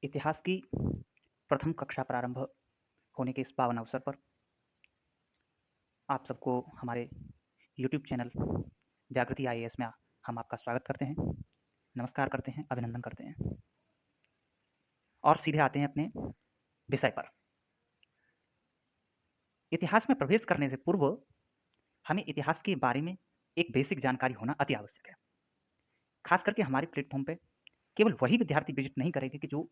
इतिहास की प्रथम कक्षा प्रारंभ होने के इस पावन अवसर पर आप सबको हमारे यूट्यूब चैनल जागृति आईएएस में हम आपका स्वागत करते हैं, नमस्कार करते हैं, अभिनंदन करते हैं और सीधे आते हैं अपने विषय पर। इतिहास में प्रवेश करने से पूर्व हमें इतिहास के बारे में एक बेसिक जानकारी होना अति आवश्यक है। खास करके हमारे प्लेटफॉर्म पे केवल वही विद्यार्थी विजिट नहीं करेंगे कि जो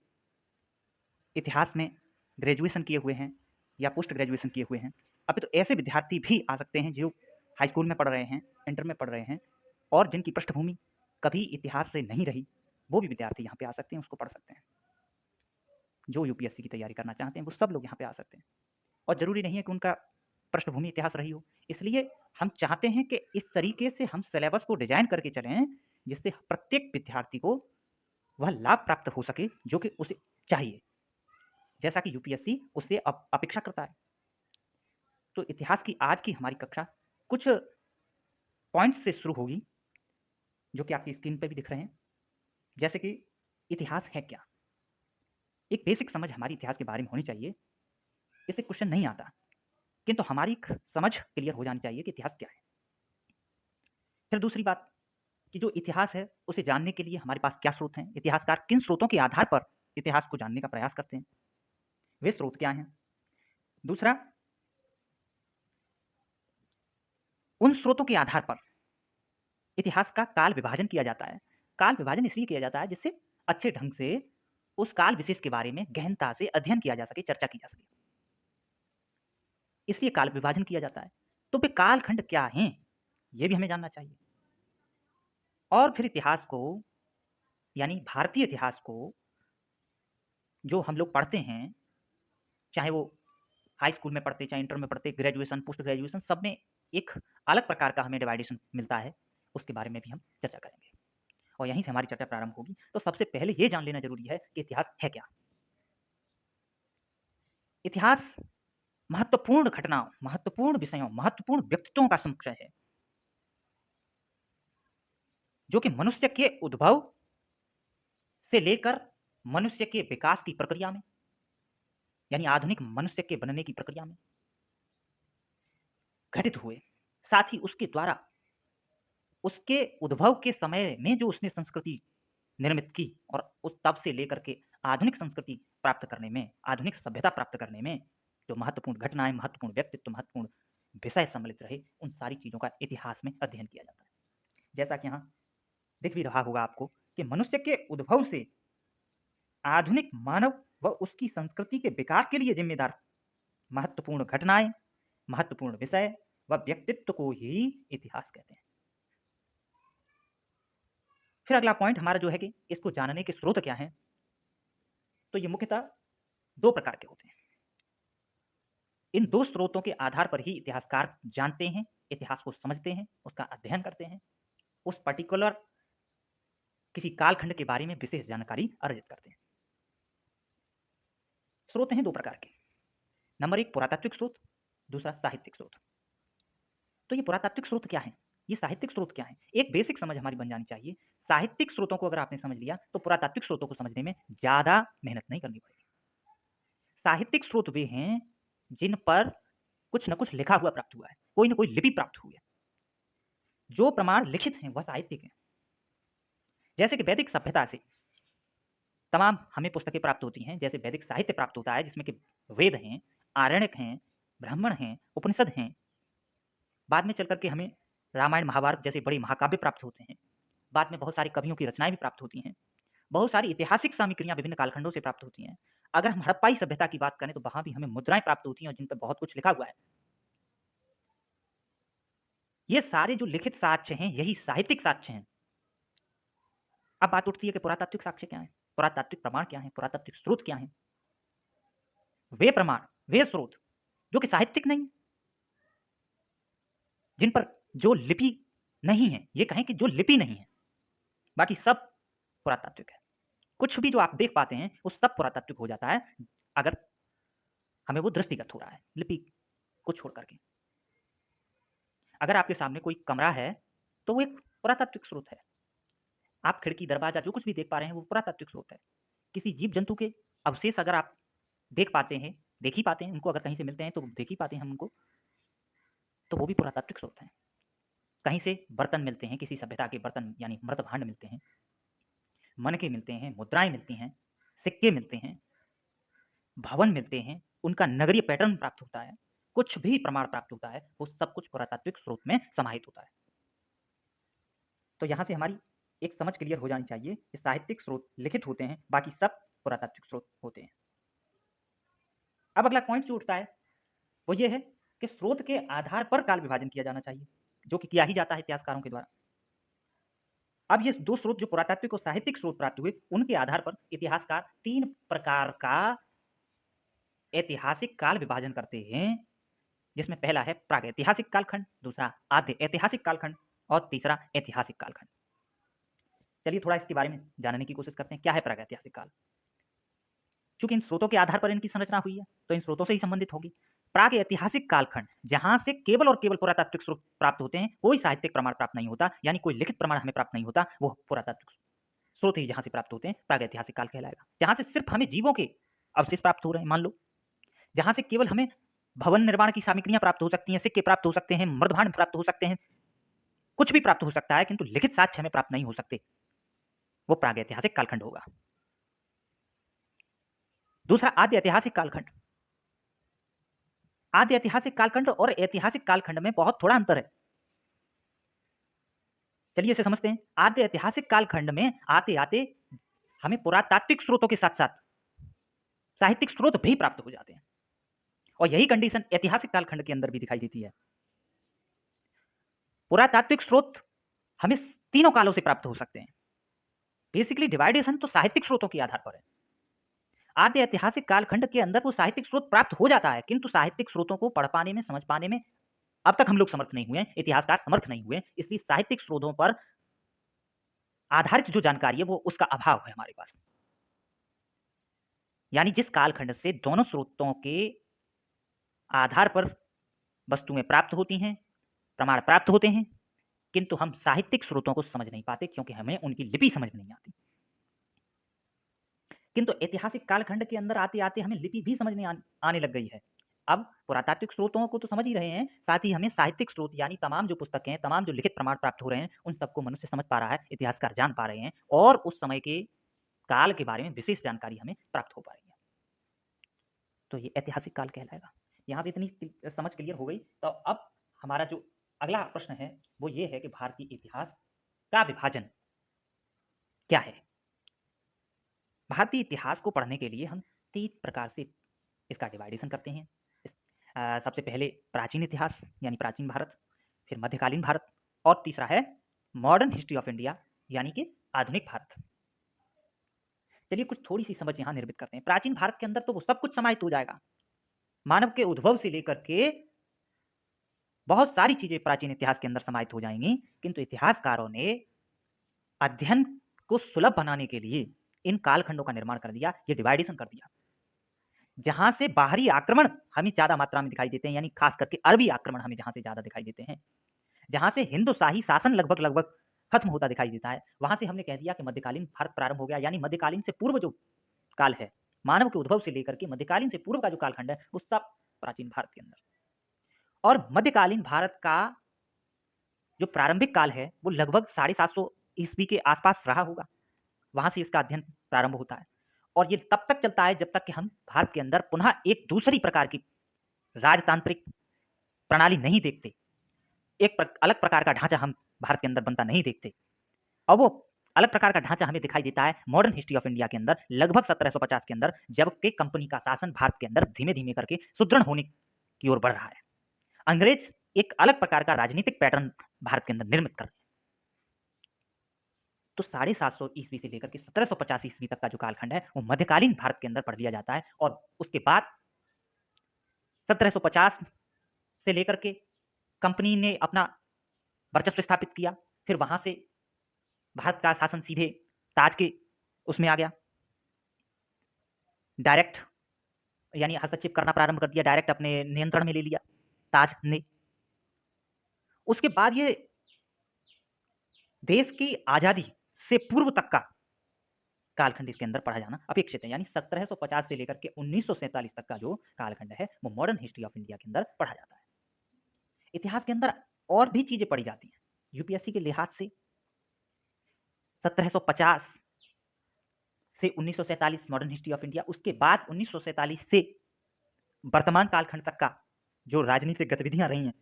इतिहास में ग्रेजुएशन किए हुए हैं या पोस्ट ग्रेजुएशन किए हुए हैं, अभी तो ऐसे विद्यार्थी भी आ सकते हैं जो हाई स्कूल में पढ़ रहे हैं, इंटर में पढ़ रहे हैं और जिनकी पृष्ठभूमि कभी इतिहास से नहीं रही, वो भी विद्यार्थी यहाँ पे आ सकते हैं, उसको पढ़ सकते हैं। जो यूपीएससी की तैयारी करना चाहते हैं वो सब लोग यहाँ पे आ सकते हैं और ज़रूरी नहीं है कि उनका पृष्ठभूमि इतिहास रही हो। इसलिए हम चाहते हैं कि इस तरीके से हम सिलेबस को डिजाइन करके चलें जिससे प्रत्येक विद्यार्थी को वह लाभ प्राप्त हो सके जो कि उसे चाहिए, जैसा कि यूपीएससी उससे अपेक्षा करता है। तो इतिहास की आज की हमारी कक्षा कुछ पॉइंट्स से शुरू होगी जो कि आपकी स्क्रीन पे भी दिख रहे हैं। जैसे कि इतिहास है क्या? एक बेसिक समझ हमारी इतिहास के बारे में होनी चाहिए। इससे क्वेश्चन नहीं आता, किंतु हमारी समझ क्लियर हो जानी चाहिए कि इतिहास क्या है। फिर दूसरी बात कि जो इतिहास है उसे जानने के लिए हमारे पास क्या स्रोत हैं, इतिहासकार किन स्रोतों के आधार पर इतिहास को जानने का प्रयास करते हैं, वे स्रोत क्या हैं। दूसरा, उन स्रोतों के आधार पर इतिहास का काल विभाजन किया जाता है। काल विभाजन इसलिए किया जाता है जिससे अच्छे ढंग से उस काल विशेष के बारे में गहनता से अध्ययन किया जा सके, चर्चा की जा सके, इसलिए काल विभाजन किया जाता है। तो वे कालखंड क्या हैं, ये भी हमें जानना चाहिए। और फिर इतिहास को, यानी भारतीय इतिहास को जो हम लोग पढ़ते हैं, चाहे वो हाई स्कूल में पढ़ते, चाहे इंटर में पढ़ते, ग्रेजुएशन, पोस्ट ग्रेजुएशन, सब में एक अलग प्रकार का हमें डिवाइडेशन मिलता है, उसके बारे में भी हम चर्चा करेंगे और यहीं से हमारी चर्चा प्रारंभ होगी। तो सबसे पहले ये जान लेना जरूरी है कि इतिहास है क्या। इतिहास महत्वपूर्ण घटनाओं, महत्वपूर्ण विषयों, महत्वपूर्ण व्यक्तित्वों का समुच्चय है जो कि मनुष्य के उद्भव से लेकर मनुष्य के विकास की प्रक्रिया में, यानी आधुनिक मनुष्य के बनने की प्रक्रिया में घटित हुए, साथ ही उसके द्वारा उसके उद्भव के समय में जो उसने संस्कृति निर्मित की और उस तब से लेकर के आधुनिक संस्कृति प्राप्त करने में, आधुनिक सभ्यता प्राप्त करने में जो महत्वपूर्ण घटनाएं, महत्वपूर्ण व्यक्तित्व, महत्वपूर्ण विषय सम्मिलित रहे, उन सारी चीजों का इतिहास में अध्ययन किया जाता है। जैसा कि यहाँ दिख भी रहा होगा आपको कि मनुष्य के उद्भव से आधुनिक मानव व उसकी संस्कृति के विकास के लिए जिम्मेदार महत्वपूर्ण घटनाएं, महत्वपूर्ण विषय व व्यक्तित्व को ही इतिहास कहते हैं। फिर अगला पॉइंट हमारा जो है कि इसको जानने के स्रोत क्या हैं, तो ये मुख्यतः दो प्रकार के होते हैं। इन दो स्रोतों के आधार पर ही इतिहासकार जानते हैं, इतिहास को समझते हैं, उसका अध्ययन करते हैं, उस पर्टिकुलर किसी कालखंड के बारे में विशेष जानकारी अर्जित करते हैं। स्रोत हैं दो प्रकार के। नंबर एक पुरातात्विक स्रोत, दूसरा साहित्यिक स्रोत। तो ये पुरातात्विक स्रोत क्या है, ये साहित्यिक स्रोत क्या है, एक बेसिक समझ हमारी बन जानी चाहिए। साहित्यिक स्रोतों को अगर आपने समझ लिया तो पुरातात्विक स्रोतों को समझने में ज्यादा मेहनत नहीं करनी पड़ेगी। साहित्यिक स्रोत वे हैं जिन पर कुछ न कुछ लिखा हुआ प्राप्त हुआ है, कोई न कोई लिपि प्राप्त हुई है। जो प्रमाण लिखित हैं वह साहित्यिक हैं। जैसे कि वैदिक सभ्यता से तमाम हमें पुस्तकें प्राप्त होती हैं, जैसे वैदिक साहित्य प्राप्त होता है जिसमें कि वेद हैं, आरण्यक हैं, ब्राह्मण हैं, उपनिषद हैं। बाद में चल करके हमें रामायण, महाभारत जैसे बड़े महाकाव्य प्राप्त होते हैं। बाद में बहुत सारे कवियों की रचनाएं भी प्राप्त होती हैं। बहुत सारी ऐतिहासिक सामग्रियां विभिन्न कालखंडों से प्राप्त होती हैं। अगर हम हड़प्पाई सभ्यता की बात करें तो वहां भी हमें मुद्राएं प्राप्त होती हैं और जिन पर बहुत कुछ लिखा हुआ है। ये सारे जो लिखित साक्ष्य हैं यही साहित्यिक साक्ष्य हैं। अब बात उठती है कि पुरातात्विक साक्ष्य क्या है, पुरातात्विक प्रमाण क्या है, पुरातात्विक स्रोत क्या है। वे प्रमाण, वे स्रोत जो कि साहित्यिक नहीं, जिन पर जो लिपि नहीं है, ये कहें कि जो लिपि नहीं है, बाकी सब पुरातात्विक है। कुछ भी जो आप देख पाते हैं वो सब पुरातात्विक हो जाता है अगर हमें वो दृष्टिगत हो रहा है, लिपि को छोड़ करके। अगर आपके सामने कोई कमरा है तो वो एक पुरातात्विक स्रोत है। आप खिड़की, दरवाजा जो कुछ भी देख पा रहे हैं वो पुरातात्विक स्रोत है। किसी जीव जंतु के अवशेष अगर आप देख पाते हैं, देख ही पाते हैं, उनको अगर कहीं से मिलते हैं तो देख ही पाते हैं हम उनको, तो वो भी पुरातात्विक स्रोत हैं। कहीं से बर्तन मिलते हैं, किसी सभ्यता के बर्तन यानी मृतभांड मिलते हैं, मनके मिलते हैं, मुद्राएँ मिलती हैं, सिक्के मिलते हैं, भवन मिलते हैं, उनका नगरीय पैटर्न प्राप्त होता है, कुछ भी प्रमाण प्राप्त होता है, वो सब कुछ पुरातात्विक स्रोत में समाहित होता है। तो यहाँ से हमारी एक समझ क्लियर हो जानी चाहिए कि साहित्यिक स्रोत लिखित होते हैं, बाकी सब पुरातात्विक स्रोत होते हैं। अब अगला पॉइंट जो उठता है वो ये है कि स्रोत के आधार पर काल विभाजन किया जाना चाहिए, जो कि किया ही जाता है इतिहासकारों के द्वारा। अब ये दो स्रोत जो पुरातात्विक और साहित्यिक स्रोत प्राप्त हुए, उनके आधार पर इतिहासकार 3 प्रकार का ऐतिहासिक काल विभाजन करते हैं, जिसमें पहला है प्रागैतिहासिक कालखंड, दूसरा आद्य ऐतिहासिक कालखंड और तीसरा ऐतिहासिक कालखंड। चलिए थोड़ा इसके बारे में जानने की कोशिश करते हैं, क्या है प्रागैतिहासिक काल। चूंकि इन स्रोतों के आधार पर इनकी संरचना हुई है, तो इन स्रोतों से ही संबंधित होगी। प्राग ऐतिहासिक कालखंड, जहां से केवल और केवल पुरातात्विक स्रोत प्राप्त होते हैं, कोई साहित्यिक प्रमाण प्राप्त नहीं होता, यानी कोई लिखित प्रमाण हमें प्राप्त नहीं होता, वो पुरातात्विक स्रोत ही जहां से प्राप्त होते हैं प्राग ऐतिहासिक काल कहलाएगा। जहां से सिर्फ हमें जीवों के अवशेष प्राप्त हो रहे हैं, मान लो, जहां से केवल हमें भवन निर्माण की सामग्रियां प्राप्त हो सकती हैं, सिक्के प्राप्त हो सकते हैं, मृदभांड प्राप्त हो सकते हैं, कुछ भी प्राप्त हो सकता है, किंतु लिखित साक्ष्य हमें प्राप्त नहीं हो सकते, वो प्राग ऐतिहासिक कालखंड होगा। दूसरा आद्य ऐतिहासिक कालखंड। आद्य ऐतिहासिक कालखंड और ऐतिहासिक कालखंड में बहुत थोड़ा अंतर है। चलिए इसे समझते हैं। आद्य ऐतिहासिक कालखंड में आते आते हमें पुरातात्विक स्रोतों के साथ साथ साहित्यिक स्रोत भी प्राप्त हो जाते हैं, और यही कंडीशन ऐतिहासिक कालखंड के अंदर भी दिखाई देती है। पुरातात्विक स्रोत हमें तीनों कालों से प्राप्त हो सकते हैं। बेसिकली डिवाइडेशन तो साहित्यिक स्रोतों के आधार पर है। आद्य ऐतिहासिक कालखंड के अंदर वो साहित्यिक स्रोत प्राप्त हो जाता है, किंतु साहित्यिक स्रोतों को पढ़ पाने में, समझ पाने में अब तक हम लोग समर्थ नहीं हुए, इतिहासकार समर्थ नहीं हुए, इसलिए साहित्यिक स्रोतों पर आधारित जो जानकारी है वो उसका अभाव है हमारे पास। यानी जिस कालखंड से दोनों स्रोतों के आधार पर वस्तुएं प्राप्त होती हैं, प्रमाण प्राप्त होते हैं, किंतु हम साहित्यिक स्रोतों को समझ नहीं पाते, क्योंकि हमें उनकी लिपि समझ नहीं आती। किंतु ऐतिहासिक कालखंड के अंदर आते आते हमें लिपि भी समझ में आने लग गई है। अब पुरातात्विक स्रोतों को तो समझ ही रहे हैं, साथ ही हमें साहित्यिक स्रोत यानी तमाम जो पुस्तकें हैं, तमाम जो लिखित प्रमाण प्राप्त हो रहे हैं, उन सबको मनुष्य समझ पा रहा है, इतिहासकार जान पा रहे हैं, और उस समय के काल के बारे में विशेष जानकारी हमें प्राप्त हो पा रही है। तो ये ऐतिहासिक काल कहलाएगा। यहाँ से इतनी समझ क्लियर हो गई। तो अब हमारा जो अगला प्रश्न है वो ये है कि भारतीय इतिहास का विभाजन क्या है। भारतीय इतिहास को पढ़ने के लिए हम 3 प्रकार से इसका डिवाइडेशन करते हैं। सबसे पहले प्राचीन इतिहास यानी प्राचीन भारत, फिर मध्यकालीन भारत, और तीसरा है मॉडर्न हिस्ट्री ऑफ इंडिया यानी कि आधुनिक भारत। चलिए कुछ थोड़ी सी समझ यहाँ निर्मित करते हैं। प्राचीन भारत के अंदर तो वो सब कुछ समाहित हो जाएगा, मानव के उद्भव से लेकर के बहुत सारी चीजें प्राचीन इतिहास के अंदर समाहित हो जाएंगी, किंतु इतिहासकारों ने अध्ययन को सुलभ बनाने के लिए इन कालखंडों का निर्माण कर दिया, ये डिवाइडेशन कर दिया। जहां से बाहरी आक्रमण हमें ज्यादा मात्रा में दिखाई देते हैं, यानी खास करके अरबी आक्रमण हमें जहां से ज्यादा दिखाई देते हैं, जहां से हिंदुशाही शासन लगभग लगभग खत्म होता दिखाई देता है, वहां से हमने कह दिया कि मध्यकालीन भारत प्रारंभ हो गया। यानी मध्यकालीन से पूर्व जो काल है, मानव के उद्भव से लेकर के मध्यकालीन से पूर्व का जो कालखंड है, वो सब प्राचीन भारत के अंदर। और मध्यकालीन भारत का जो प्रारंभिक काल है वो लगभग 750 ईस्वी के आसपास रहा होगा, वहां से इसका अध्ययन प्रारंभ होता है, और ये तब तक चलता है जब तक कि हम भारत के अंदर पुनः एक दूसरी प्रकार की राजतांत्रिक प्रणाली नहीं देखते, अलग प्रकार का ढांचा हम भारत के अंदर बनता नहीं देखते। और वो अलग प्रकार का ढांचा हमें दिखाई देता है मॉडर्न हिस्ट्री ऑफ इंडिया के अंदर, लगभग 1750 के अंदर, जबकि कंपनी का शासन भारत के अंदर धीमे धीमे करके सुदृढ़ होने की ओर बढ़ रहा है। अंग्रेज एक अलग प्रकार का राजनीतिक पैटर्न भारत के अंदर निर्मित कर रहे हैं। तो 750 ईस्वी से लेकर के 1750 ईस्वी तक का जो कालखंड है वो मध्यकालीन भारत के अंदर पढ़ लिया जाता है, और उसके बाद 1750 से लेकर के कंपनी ने अपना वर्चस्व स्थापित किया, फिर वहां से भारत का शासन सीधे ताज के उसमें आ गया, डायरेक्ट यानी हस्तक्षेप करना प्रारंभ कर दिया, डायरेक्ट अपने नियंत्रण में ले लिया ताज ने। उसके बाद ये देश की आजादी से पूर्व तक का कालखंड इसके अंदर पढ़ा जाना अपेक्षित है। यानी 1750 से लेकर के 1947 तक का जो कालखंड है वो मॉडर्न हिस्ट्री ऑफ इंडिया के अंदर पढ़ा जाता है। इतिहास के अंदर और भी चीजें पढ़ी जाती हैं यूपीएससी के लिहाज से। 1750 से 1947 मॉडर्न हिस्ट्री ऑफ इंडिया, उसके बाद 1947 से वर्तमान कालखंड तक का जो राजनीतिक गतिविधियां रही हैं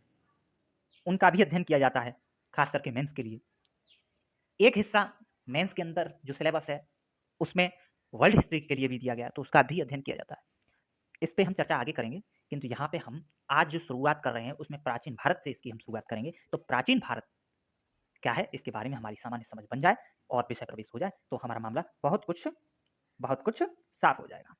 उनका भी अध्ययन किया जाता है, खास करके मेंस के लिए। एक हिस्सा मेंस के अंदर जो सिलेबस है उसमें वर्ल्ड हिस्ट्री के लिए भी दिया गया, तो उसका भी अध्ययन किया जाता है। इस पे हम चर्चा आगे करेंगे, किंतु यहाँ पे हम आज जो शुरुआत कर रहे हैं उसमें प्राचीन भारत से इसकी हम शुरुआत करेंगे। तो प्राचीन भारत क्या है इसके बारे में हमारी सामान्य समझ बन जाए और विषय प्रवेश हो जाए तो हमारा मामला बहुत कुछ साफ हो जाएगा।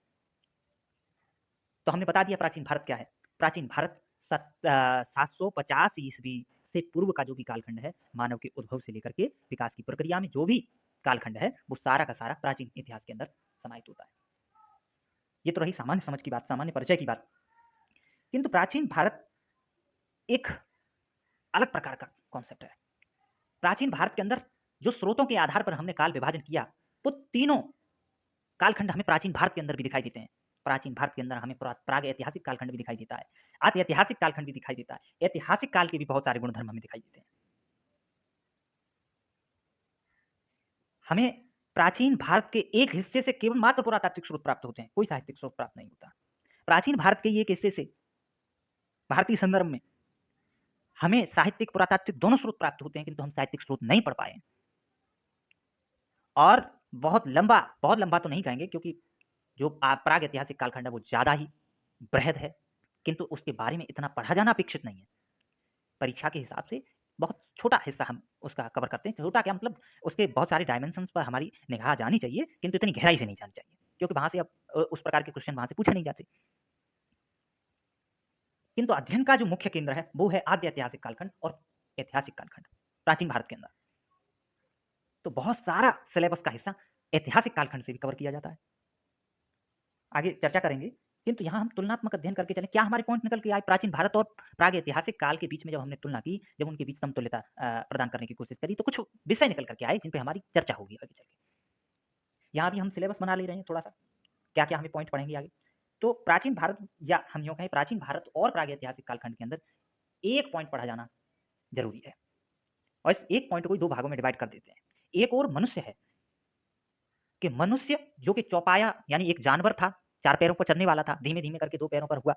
तो हमने बता दिया प्राचीन भारत क्या है। प्राचीन भारत 750 ईस्वी से पूर्व का जो भी कालखंड है, मानव के उद्भव से लेकर के विकास की प्रक्रिया में जो भी कालखंड है वो सारा का सारा प्राचीन इतिहास के अंदर समाहित होता है। ये तो रही सामान्य समझ की बात, सामान्य परिचय की बात। किंतु प्राचीन भारत एक अलग प्रकार का कॉन्सेप्ट है। प्राचीन भारत के अंदर जो स्रोतों के आधार पर हमने काल विभाजन किया वो तीनों कालखंड हमें प्राचीन भारत के अंदर भी दिखाई देते हैं। प्राचीन भारत के अंदर हमें प्राग ऐतिहासिक कालखंड भी दिखाई देता है, आदि ऐतिहासिक कालखंड भी दिखाई देता है, ऐतिहासिक काल के भी बहुत सारे गुणधर्म हमें दिखाई देते हैं। हमें प्राचीन भारत के एक हिस्से से केवल मात्र पुरातात्विक स्रोत प्राप्त होते हैं, कोई साहित्यिक स्रोत प्राप्त नहीं होता। प्राचीन भारत के एक हिस्से से भारतीय संदर्भ में हमें साहित्यिक पुरातात्विक दोनों स्रोत प्राप्त होते हैं, किंतु हम साहित्यिक स्रोत नहीं पढ़ पाए। और बहुत लंबा तो नहीं कहेंगे, क्योंकि जो प्राग ऐतिहासिक कालखंड है वो ज्यादा ही बृहद है, किंतु उसके बारे में इतना पढ़ा जाना अपेक्षित नहीं है। परीक्षा के हिसाब से बहुत छोटा हिस्सा हम उसका कवर करते हैं। छोटा क्या मतलब, उसके बहुत सारे डायमेंशंस पर हमारी निगाह जानी चाहिए, किंतु इतनी गहराई से नहीं जानी चाहिए, क्योंकि वहां से अब उस प्रकार के क्वेश्चन वहां से पूछे नहीं जाते। किंतु अध्ययन का जो मुख्य केंद्र है वो है आद्य ऐतिहासिक कालखंड और ऐतिहासिक कालखंड प्राचीन भारत के अंदर। तो बहुत सारा सिलेबस का हिस्सा ऐतिहासिक कालखंड से भी कवर किया जाता है, आगे चर्चा करेंगे। किंतु यहाँ हम तुलनात्मक अध्ययन करके चले, क्या हमारे पॉइंट निकल के आए प्राचीन भारत और प्राग ऐतिहासिक काल के बीच में। जब हमने तुलना की, जब उनके बीच समतुल्यता प्रदान करने की कोशिश करी, तो कुछ विषय निकल करके आए जिन पे हमारी चर्चा होगी आगे चल के। यहाँ भी हम सिलेबस बना ले रहे हैं थोड़ा सा, क्या क्या हमें पॉइंट पढ़ेंगे आगे। तो प्राचीन भारत, या हम यूँ कहें प्राचीन भारत और प्राग ऐतिहासिक कालखंड के अंदर एक पॉइंट पढ़ा जाना जरूरी है, और इस एक पॉइंट को दो भागों में डिवाइड कर देते हैं। एक और मनुष्य है कि मनुष्य जो कि चौपाया यानी एक जानवर था, चार पैरों पर चलने वाला था, धीमे धीमे करके दो पैरों पर हुआ।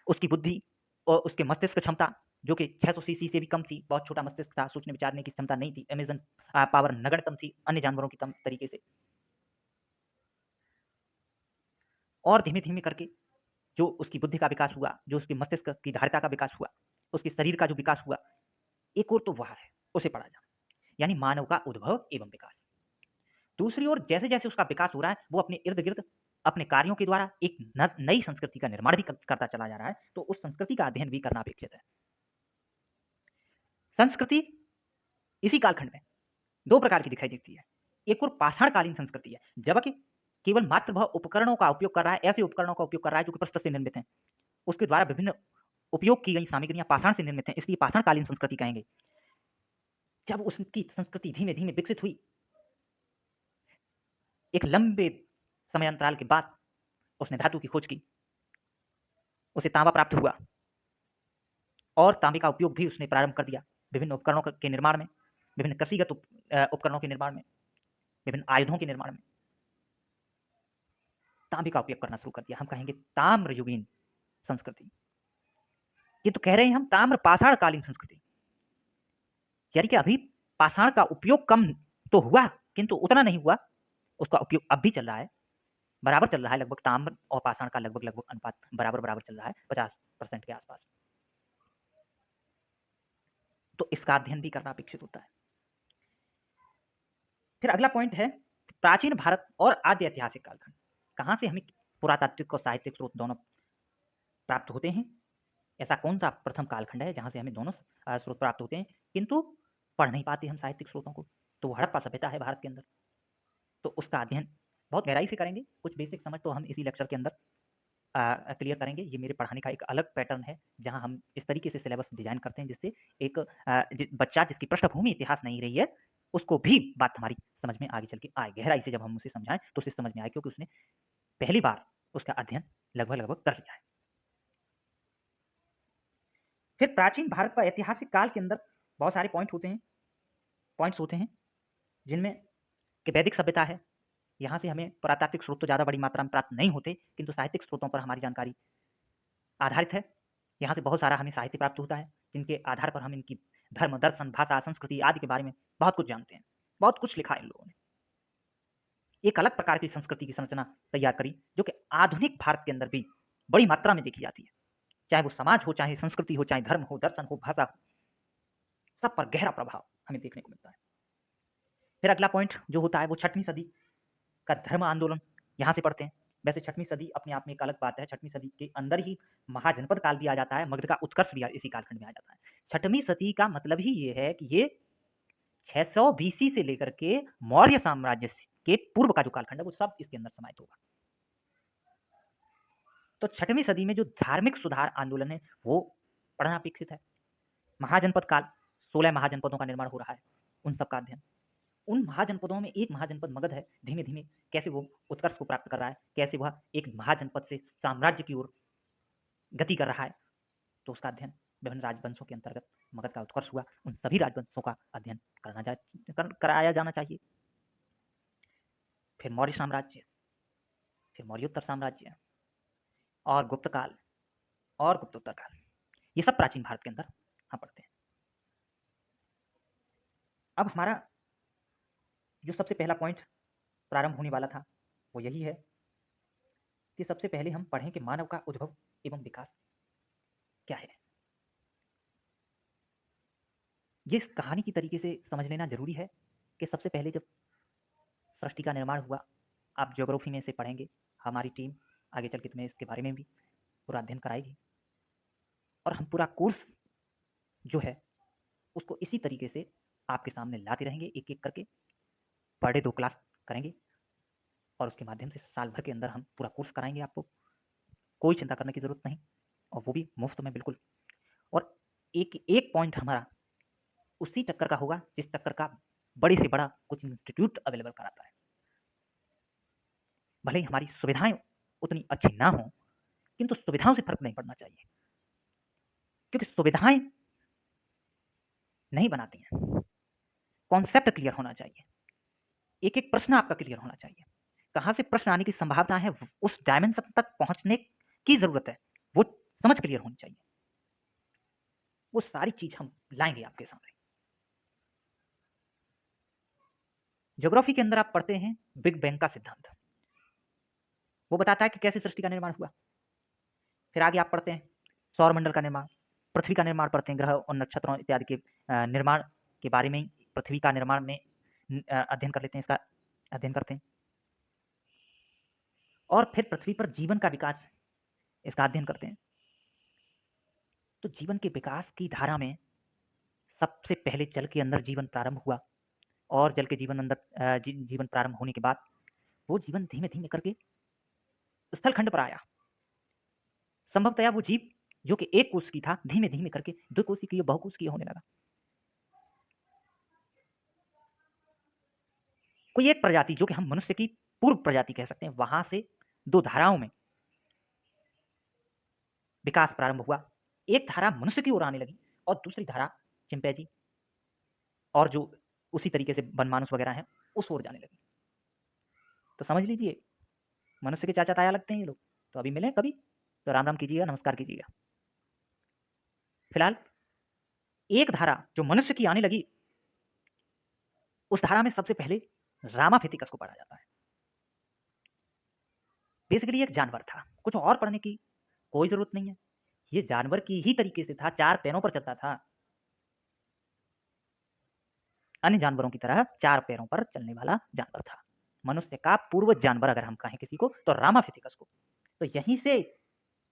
उसकी बुद्धि और उसके मस्तिष्क क्षमता जो कि 600 सीसी से भी कम थी, बहुत छोटा मस्तिष्क था, सोचने विचारने की क्षमता नहीं थी। अमेजन पावर नगण्यतम थी अन्य जानवरों की तरीके से। और धीमे धीमे करके जो उसकी बुद्धि का विकास हुआ, जो उसके मस्तिष्क की धारिता का विकास हुआ, उसके शरीर का जो विकास हुआ, एक और तो वह है, उसे पढ़ा जाना, यानी मानव का उद्भव एवं विकास। दूसरी ओर जैसे जैसे उसका विकास हो रहा है, वो अपने इर्द गिर्द अपने कार्यों के द्वारा एक नई संस्कृति का निर्माण भी करता चला जा रहा है, तो उस संस्कृति का अध्ययन भी करना अपेक्षित है। संस्कृति इसी कालखंड में दो प्रकार की दिखाई देती है। एक और पाषाणकालीन संस्कृति है, जबकि केवल मात्र वह उपकरणों का उपयोग कर रहा है, ऐसे उपकरणों का उपयोग कर रहा है जो कि प्रस्तर से निर्मित हैं, उसके द्वारा विभिन्न उपयोग की गई सामग्रियां पाषाण से निर्मित हैं, इसलिए पाषाणकालीन संस्कृति कहेंगे। जब उसकी संस्कृति धीमे धीमे विकसित हुई, एक लंबे समयांतराल के बाद उसने धातु की खोज की, उसे तांबा प्राप्त हुआ और तांबे का उपयोग भी उसने प्रारंभ कर दिया विभिन्न उपकरणों के निर्माण में, विभिन्न कृषिगत उपकरणों के निर्माण में, विभिन्न आयुधों के निर्माण में तांबे का उपयोग करना शुरू कर दिया। हम कहेंगे ताम्रयुगीन संस्कृति। ये तो कह रहे हैं हम ताम्र पाषाणकालीन संस्कृति, यानी कि अभी पाषाण का उपयोग कम तो हुआ, किंतु उतना नहीं हुआ, उसका उपयोग अब भी चल रहा है, बराबर चल रहा है, लगभग ताम्र और पाषाण का लगभग अनुपात बराबर चल रहा है, 50% के आसपास। तो इसका अध्ययन भी करना अपेक्षित होता है। फिर अगला पॉइंट है प्राचीन भारत और आद्य ऐतिहासिक कालखंड। कहां से हमें पुरातात्विक और साहित्यिक स्रोत दोनों प्राप्त होते हैं? ऐसा कौन सा प्रथम कालखंड है जहां से हमें दोनों स्रोत प्राप्त होते हैं, किंतु पढ़ नहीं पाते हम साहित्यिक स्रोतों को? तो वो हड़प्पा सभ्यता है भारत के अंदर। तो उसका अध्ययन बहुत गहराई से करेंगे, कुछ बेसिक समझ तो हम इसी लेक्चर के अंदर क्लियर करेंगे। ये मेरे पढ़ाने का एक अलग पैटर्न है, जहां हम इस तरीके से सिलेबस डिजाइन करते हैं जिससे एक बच्चा जिसकी पृष्ठभूमि इतिहास नहीं रही है, उसको भी बात हमारी समझ में आगे चल के आए। गहराई से जब हम उसे समझाएँ तो उसे समझ में आए, क्योंकि उसने पहली बार उसका अध्ययन लगभग-लगभग कर लिया है। फिर प्राचीन भारत का ऐतिहासिक काल के अंदर बहुत सारे पॉइंट्स होते हैं, जिनमें कि वैदिक सभ्यता है। यहाँ से हमें पुरातात्विक स्रोत तो ज़्यादा बड़ी मात्रा में प्राप्त नहीं होते, किंतु साहित्यिक स्रोतों पर हमारी जानकारी आधारित है। यहाँ से बहुत सारा हमें साहित्य प्राप्त होता है, जिनके आधार पर हम इनकी धर्म, दर्शन, भाषा, संस्कृति आदि के बारे में बहुत कुछ जानते हैं। बहुत कुछ लिखा है इन लोगों ने। एक अलग प्रकार की संस्कृति की संरचना तैयार करी, जो कि आधुनिक भारत के अंदर भी बड़ी मात्रा में देखी जाती है। चाहे वो समाज हो, चाहे संस्कृति हो, चाहे धर्म हो, दर्शन हो, भाषा हो, सब पर गहरा प्रभाव हमें देखने को मिलता है। फिर अगला पॉइंट जो होता है वो 6वीं सदी का धर्म आंदोलन, यहाँ से पढ़ते हैं। वैसे 6वीं सदी अपने आप में एक अलग बात है। 6वीं सदी के अंदर ही महाजनपद काल भी आ जाता है, मगध का उत्कर्ष भी इसी कालखंड में आ जाता है। 6वीं सदी का मतलब ही ये है कि ये 600 बीसी से लेकर के मौर्य साम्राज्य के पूर्व का जो कालखंड है वो सब इसके अंदर समाहित होगा। तो 6वीं सदी में जो धार्मिक सुधार आंदोलन है वो पढ़ना अपेक्षित है। महाजनपद काल, 16 महाजनपदों का निर्माण हो रहा है, उन सब का अध्ययन। उन महाजनपदों में एक महाजनपद मगध है, धीमे-धीमे कैसे वो उत्कर्ष को प्राप्त कर रहा है, कैसे वह एक महाजनपद से साम्राज्य की ओर गति कर रहा है, तो उसका अध्ययन विभिन्न राजवंशों के अंतर्गत मगध का उत्कर्ष हुआ, उन सभी राजवंशों का अध्ययन कराया जाना चाहिए। फिर मौर्य साम्राज्य, फिर मौर्योत्तर साम्राज्य और गुप्त काल और गुप्तोत्तर काल, ये सब प्राचीन भारत के अंदर हम पढ़ते हैं। अब हमारा जो सबसे पहला पॉइंट प्रारंभ होने वाला था वो यही है कि सबसे पहले हम पढ़ें कि मानव का उद्भव एवं विकास क्या है। ये इस कहानी की तरीके से समझ लेना जरूरी है कि सबसे पहले जब सृष्टि का निर्माण हुआ, आप ज्योग्राफी में से पढ़ेंगे, हमारी टीम आगे चल के तुम्हें इसके बारे में भी पूरा अध्ययन कराएगी, और हम पूरा कोर्स जो है उसको इसी तरीके से आपके सामने लाते रहेंगे, एक एक करके पर डे 2 क्लास करेंगे, और उसके माध्यम से साल भर के अंदर हम पूरा कोर्स कराएंगे आपको। कोई चिंता करने की जरूरत नहीं, और वो भी मुफ्त में बिल्कुल। और एक एक पॉइंट हमारा उसी टक्कर का होगा जिस टक्कर का बड़े से बड़ा कोचिंग इंस्टीट्यूट अवेलेबल कराता है। भले ही हमारी सुविधाएं उतनी अच्छी ना हो, किंतु सुविधाओं से फर्क नहीं पड़ना चाहिए, क्योंकि सुविधाएं नहीं बनाती हैं, कॉन्सेप्ट क्लियर होना चाहिए, एक एक प्रश्न आपका क्लियर होना चाहिए, कहां से प्रश्न आने की संभावना है, उस डायमेंशन तक पहुंचने की जरूरत है, वो समझ क्लियर होनी चाहिए। वो सारी चीज हम लाएंगे आपके सामने। ज्योग्राफी के अंदर आप पढ़ते हैं बिग बैंग का सिद्धांत, वो बताता है कि कैसे सृष्टि का निर्माण हुआ। फिर आगे आप पढ़ते हैं सौर मंडल का निर्माण, पृथ्वी का निर्माण पढ़ते हैं, ग्रह और नक्षत्रों इत्यादि के निर्माण के बारे में, पृथ्वी का निर्माण में अध्ययन कर लेते हैं, इसका अध्ययन करते हैं। और फिर पृथ्वी पर जीवन का विकास, इसका अध्ययन करते हैं। तो जीवन के विकास की धारा में सबसे पहले जल के अंदर जीवन प्रारंभ हुआ, और जल के जीवन अंदर जीवन प्रारंभ होने के बाद वो जीवन धीमे धीमे करके स्थलखंड पर आया। संभवतया वो जीव जो कि एक कोष की था, धीमे धीमे करके दो कोशिकीय बहुकोशिकीय होने लगा। कोई एक प्रजाति जो कि हम मनुष्य की पूर्व प्रजाति कह सकते हैं, वहां से दो धाराओं में विकास प्रारंभ हुआ। एक धारा मनुष्य की ओर आने लगी और दूसरी धारा चिंपैंजी और जो उसी तरीके से वनमानुष वगैरह हैं उस ओर जाने लगी। तो समझ लीजिए, मनुष्य के चाचा ताया लगते हैं ये लोग। तो अभी मिलें कभी तो राम राम कीजिएगा, नमस्कार कीजिएगा। फिलहाल एक धारा जो मनुष्य की आने लगी, उस धारा में सबसे पहले रामाफिथिकस को पढ़ा जाता है। बेसिकली एक जानवर था, कुछ और पढ़ने की कोई जरूरत नहीं है, ये जानवर की ही तरीके से था, 4 पैरों पर चलता था, अन्य जानवरों की तरह 4 पैरों पर चलने वाला जानवर था। मनुष्य का पूर्वज जानवर अगर हम कहें किसी को तो रामाफिथिकस को। तो यहीं से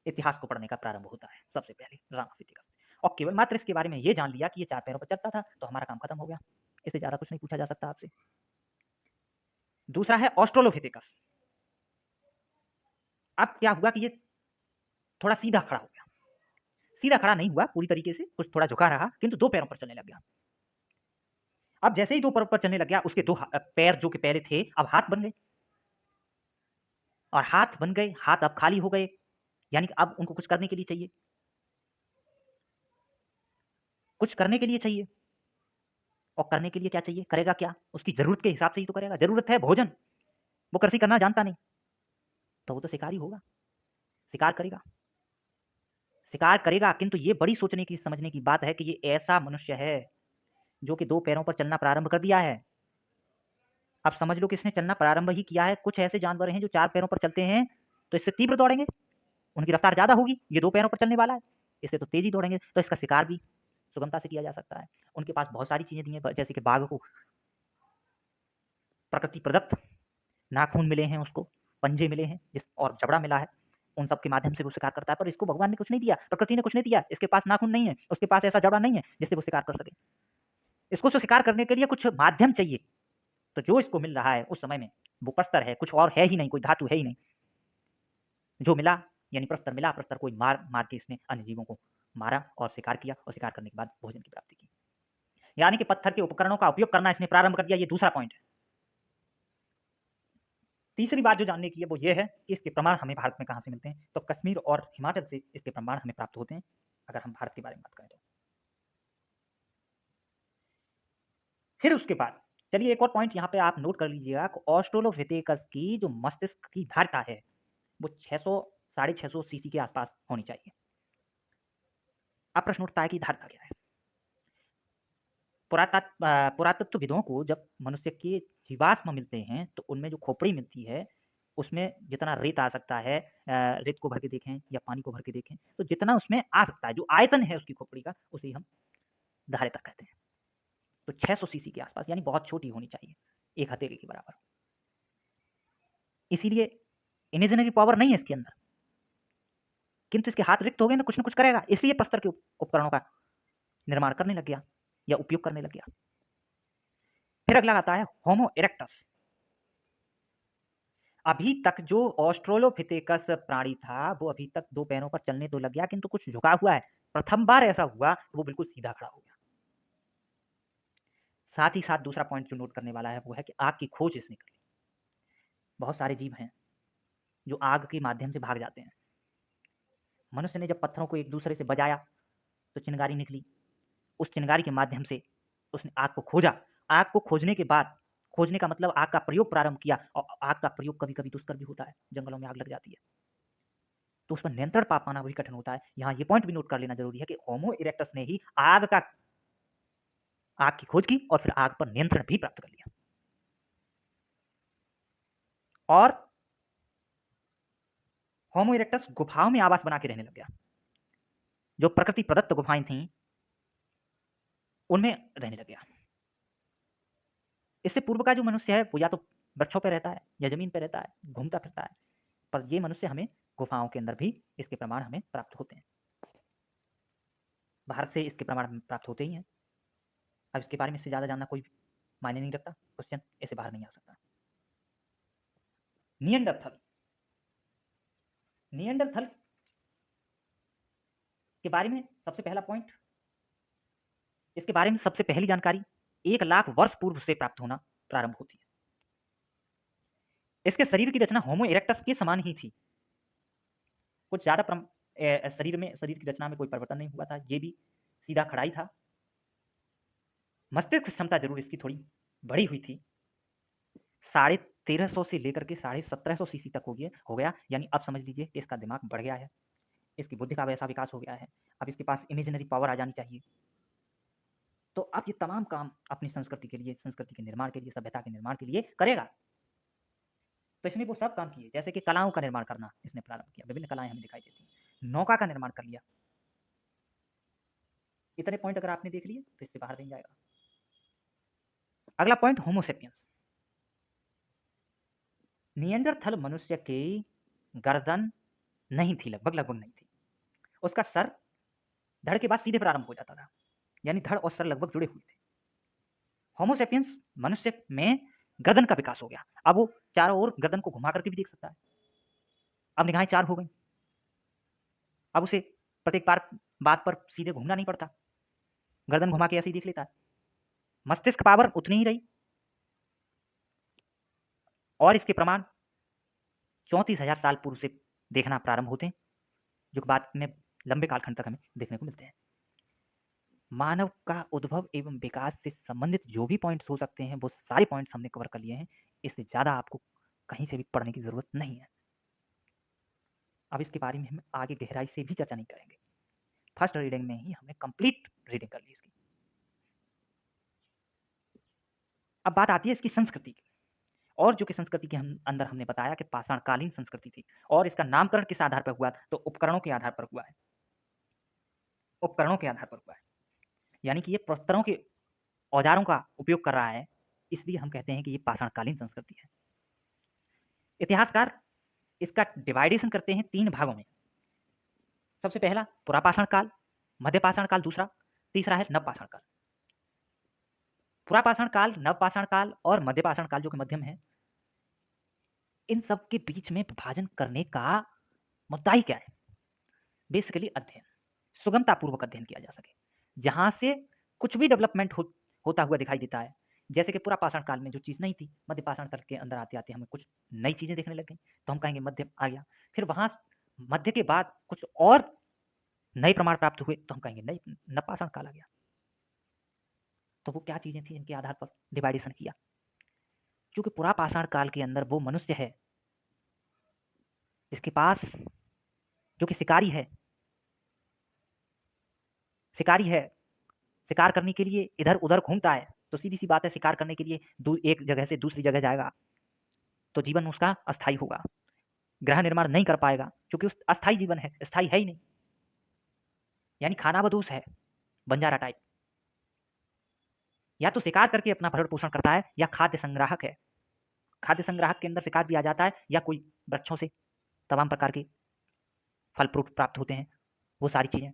इतिहास को पढ़ने का प्रारंभ होता है सबसे पहले, रामाफिथिकस। और केवल मात्र इसके बारे में ये जान लिया कि ये 4 पैरों पर चलता था तो हमारा काम खत्म हो गया, इससे ज्यादा कुछ नहीं पूछा जा सकता आपसे। दूसरा है ऑस्ट्रोलोपिथेकस। अब क्या हुआ कि ये थोड़ा सीधा खड़ा हो गया, सीधा खड़ा नहीं हुआ पूरी तरीके से, कुछ थोड़ा झुका रहा, किंतु 2 पैरों पर चलने लग गया। अब जैसे ही 2 पैरों पर चलने लग गया, उसके 2 पैर जो कि पहले थे, अब हाथ बन गए और हाथ बन गए, हाथ अब खाली हो गए, यानी कि अब उनको कुछ करने के लिए चाहिए। कुछ करने के लिए चाहिए और करने के लिए क्या चाहिए? करेगा क्या? उसकी ज़रूरत के हिसाब से ही तो करेगा। ज़रूरत है भोजन, वो कृषि करना जानता नहीं, तो वो तो शिकारी होगा, शिकार करेगा। शिकार करेगा, किंतु ये बड़ी सोचने की, समझने की बात है कि ये ऐसा मनुष्य है, जो कि 2 पैरों पर चलना प्रारंभ कर दिया है। अब समझ लो कि इसने चलना प्रारंभ ही किया है। कुछ ऐसे जानवर हैं जो 4 पैरों पर चलते हैं, तो इससे तीव्र दौड़ेंगे, उनकी रफ्तार ज़्यादा होगी। ये 2 पैरों पर चलने वाला है, इससे तो तेज़ी दौड़ेंगे, तो इसका शिकार भी सुगमता से किया जा सकता है। उनके पास बहुत सारी चीज़ें दी हैं, जैसे कि बाघ को प्रकृति प्रदत्त नाखून मिले हैं, उसको पंजे मिले हैं जिस और जबड़ा मिला है, उन सब के माध्यम से वो शिकार करता है। पर इसको भगवान ने कुछ नहीं दिया, प्रकृति ने कुछ नहीं दिया। इसके पास नाखून नहीं है, उसके पास ऐसा जबड़ा नहीं है जिससे वो शिकार कर सके। इसको तो शिकार करने के लिए कुछ माध्यम चाहिए, तो जो इसको मिल रहा है उस समय में वो प्रस्तर है, कुछ और है ही नहीं, कोई धातु है ही नहीं। जो मिला यानी प्रस्तर मिला, प्रस्तर को मार मार के इसने अन्य जीवों को मारा और शिकार किया, और शिकार करने के बाद भोजन की प्राप्ति की। यानी कि पत्थर के उपकरणों का उपयोग करना इसने प्रारंभ कर दिया। ये दूसरा पॉइंट है। तीसरी बात जो जानने की है वो ये है कि इसके प्रमाण हमें भारत में कहाँ से मिलते हैं, तो कश्मीर और हिमाचल से इसके प्रमाण हमें प्राप्त होते हैं, अगर हम भारत के बारे में बात करें तो। फिर उसके बाद चलिए एक और पॉइंट यहाँ पे आप नोट कर लीजिएगा कि ऑस्ट्रेलोपिथेकस की जो मस्तिष्क की धारिता है वो 600 साढ़े 600 सीसी के आसपास होनी चाहिए। अब प्रश्न उठता है कि धारिता क्या है। पुरातत्वविदों को जब मनुष्य के जीवाश्म मिलते हैं तो उनमें जो खोपड़ी मिलती है उसमें जितना रेत आ सकता है, रेत को भर के देखें या पानी को भर के देखें, तो जितना उसमें आ सकता है, जो आयतन है उसकी खोपड़ी का, उसे ही हम धारिता कहते हैं। तो 600 सीसी के आसपास, यानी बहुत छोटी होनी चाहिए, एक हथेली के बराबर। इसीलिए इमेजिनरी पावर नहीं है इसके अंदर, किंतु इसके हाथ रिक्त हो गए ना, कुछ न कुछ करेगा, इसलिए प्रस्तर के उपकरणों का निर्माण करने लग गया या उपयोग करने लग गया। फिर अगला आता है होमो इरेक्टस। अभी तक जो ऑस्ट्रेलोपिथेकस प्राणी था वो अभी तक 2 पैरों पर चलने तो लग गया, किंतु कुछ झुका हुआ है। प्रथम बार ऐसा हुआ वो बिल्कुल सीधा खड़ा हो गया। साथ ही साथ दूसरा पॉइंट जो नोट करने वाला है वो है कि आग की खोज इसने कर ली। बहुत सारे जीव हैं जो आग के माध्यम से भाग जाते हैं। मनुष्य ने जब पत्थरों को एक दूसरे से बजाया तो चिंगारी निकली, उस चिंगारी के माध्यम से उसने आग को खोजा। आग को खोजने के बाद, खोजने का मतलब आग का प्रयोग प्रारंभ किया, और आग का प्रयोग कभी कभी दुष्कर भी होता है, जंगलों में आग लग जाती है तो उस पर नियंत्रण पा पाना भी कठिन होता है। यहाँ ये पॉइंट भी नोट कर लेना जरूरी है कि होमो इरेक्टस ने ही आग की खोज की और फिर आग पर नियंत्रण भी प्राप्त कर लिया। और होमो इरेक्टस गुफाओं में आवास बना के रहने लग गया। जो प्रकृति प्रदत्त गुफाएं थीं उनमें रहने लग गया। इससे पूर्व का जो मनुष्य है वो या तो वृक्षों पर रहता है या जमीन पर रहता है, घूमता फिरता है, पर ये मनुष्य हमें गुफाओं के अंदर भी इसके प्रमाण हमें प्राप्त होते हैं। भारत से इसके प्रमाण प्राप्त होते ही हैं। अब इसके बारे में इससे ज़्यादा जानना कोई मायने नहीं रखता, क्वेश्चन ऐसे बाहर नहीं आ सकता। नियंडरथल। नियंडरथल के बारे में सबसे पहला पॉइंट, इसके बारे में सबसे पहली जानकारी 1 लाख वर्ष पूर्व से प्राप्त होना प्रारंभ होती है। इसके शरीर की रचना होमो इरेक्टस के समान ही थी। कुछ ज़्यादा शरीर की रचना में कोई परिवर्तन नहीं हुआ था, ये भी सीधा खड़ा ही था। मस्तिष्क क्षमता जरूर इसकी थोड़ी बड़ी हुई थी, 1350 से लेकर के 1750 सीसी तक हो गया, यानी अब समझ लीजिए कि इसका दिमाग बढ़ गया है, इसकी बुद्धि का वैसा विकास हो गया है, अब इसके पास इमेजिनरी पावर आ जानी चाहिए। तो अब ये तमाम काम अपनी संस्कृति के लिए, संस्कृति के निर्माण के लिए, सभ्यता के निर्माण के लिए करेगा। तो इसने वो सब काम किए, जैसे कि कलाओं का निर्माण करना इसने प्रारंभ किया, विभिन्न कलाएं हमें दिखाई देती हैं, नौका का निर्माण कर लिया। इतने पॉइंट अगर आपने देख लिए तो इससे बाहर नहीं जाएगा। अगला पॉइंट होमोसेपियंस। निएंडरथल मनुष्य की गर्दन नहीं थी, लगभग नहीं थी। उसका सर धड़ के बाद सीधे प्रारंभ हो जाता था, यानी धड़ और सर लगभग जुड़े हुए थे। होमोसेपियंस मनुष्य में गर्दन का विकास हो गया। अब वो चारों ओर गर्दन को घुमा करके भी देख सकता है। अब निगाहें 4 हो गई। अब उसे प्रत्येक बात पर सीधे घूमना नहीं पड़ता, गर्दन घुमा के ऐसे ही देख लेता है। मस्तिष्क पावर उतनी ही रही और इसके प्रमाण 34,000 साल पूर्व से देखना प्रारंभ होते हैं, जो बाद में लंबे कालखंड तक हमें देखने को मिलते हैं। मानव का उद्भव एवं विकास से संबंधित जो भी पॉइंट्स हो सकते हैं वो सारे पॉइंट्स हमने कवर कर लिए हैं। इससे ज़्यादा आपको कहीं से भी पढ़ने की ज़रूरत नहीं है। अब इसके बारे में हम आगे गहराई से भी चर्चा नहीं करेंगे। फर्स्ट रीडिंग में ही हमने कंप्लीट रीडिंग कर ली इसकी। अब बात आती है इसकी संस्कृति की, और जो कि संस्कृति के अंदर हमने बताया कि पाषाणकालीन संस्कृति थी और इसका नामकरण किस आधार पर हुआ, तो उपकरणों के आधार पर हुआ है। उपकरणों के आधार पर हुआ है, यानी कि ये पत्थरों के औजारों का उपयोग कर रहा है, इसलिए हम कहते हैं कि ये पाषाणकालीन संस्कृति है। इतिहासकार इसका डिवाइडेशन करते हैं 3 भागों में। सबसे पहला पुरापाषाण काल, मध्यपाषाण काल दूसरा, तीसरा है नवपाषाण काल। पुरापाषाण काल, नवपाषाण काल और मध्यपाषाण काल जो कि मध्यम है, इन सब के बीच में विभाजन करने का मुद्दा ही क्या है? बेसिकली अध्ययन, सुगमतापूर्वक अध्ययन किया जा सके, जहां से कुछ भी डेवलपमेंट होता हुआ दिखाई देता है। जैसे कि पुरापाषाण काल में जो चीज़ नहीं थी, मध्यपाषाण काल के अंदर आते आते हमें कुछ नई चीज़ें देखने लग गई, तो हम कहेंगे मध्य आ गया। फिर वहां मध्य के बाद कुछ और नए प्रमाण प्राप्त हुए, तो हम कहेंगे नई नवपाषाण काल आ गया। तो वो क्या चीज़ें थी इनके आधार पर डिवाइडेशन किया? क्योंकि पुरापाषाण काल के अंदर वो मनुष्य है जिसके पास, जो कि शिकारी है, शिकार करने के लिए इधर उधर घूमता है, तो सीधी सी बात है शिकार करने के लिए एक जगह से दूसरी जगह जाएगा तो जीवन उसका अस्थायी होगा, ग्रह निर्माण नहीं कर पाएगा, क्योंकि उस अस्थायी जीवन है, स्थायी है ही नहीं, यानी खानाबदोश है, बंजारा टाइप। या तो शिकार करके अपना भरण पोषण करता है या खाद्य संग्राहक है, खाद्य संग्राहक के अंदर शिकार भी आ जाता है, या कोई वृक्षों से तमाम प्रकार के फल फ्रूट प्राप्त होते हैं, वो सारी चीज़ें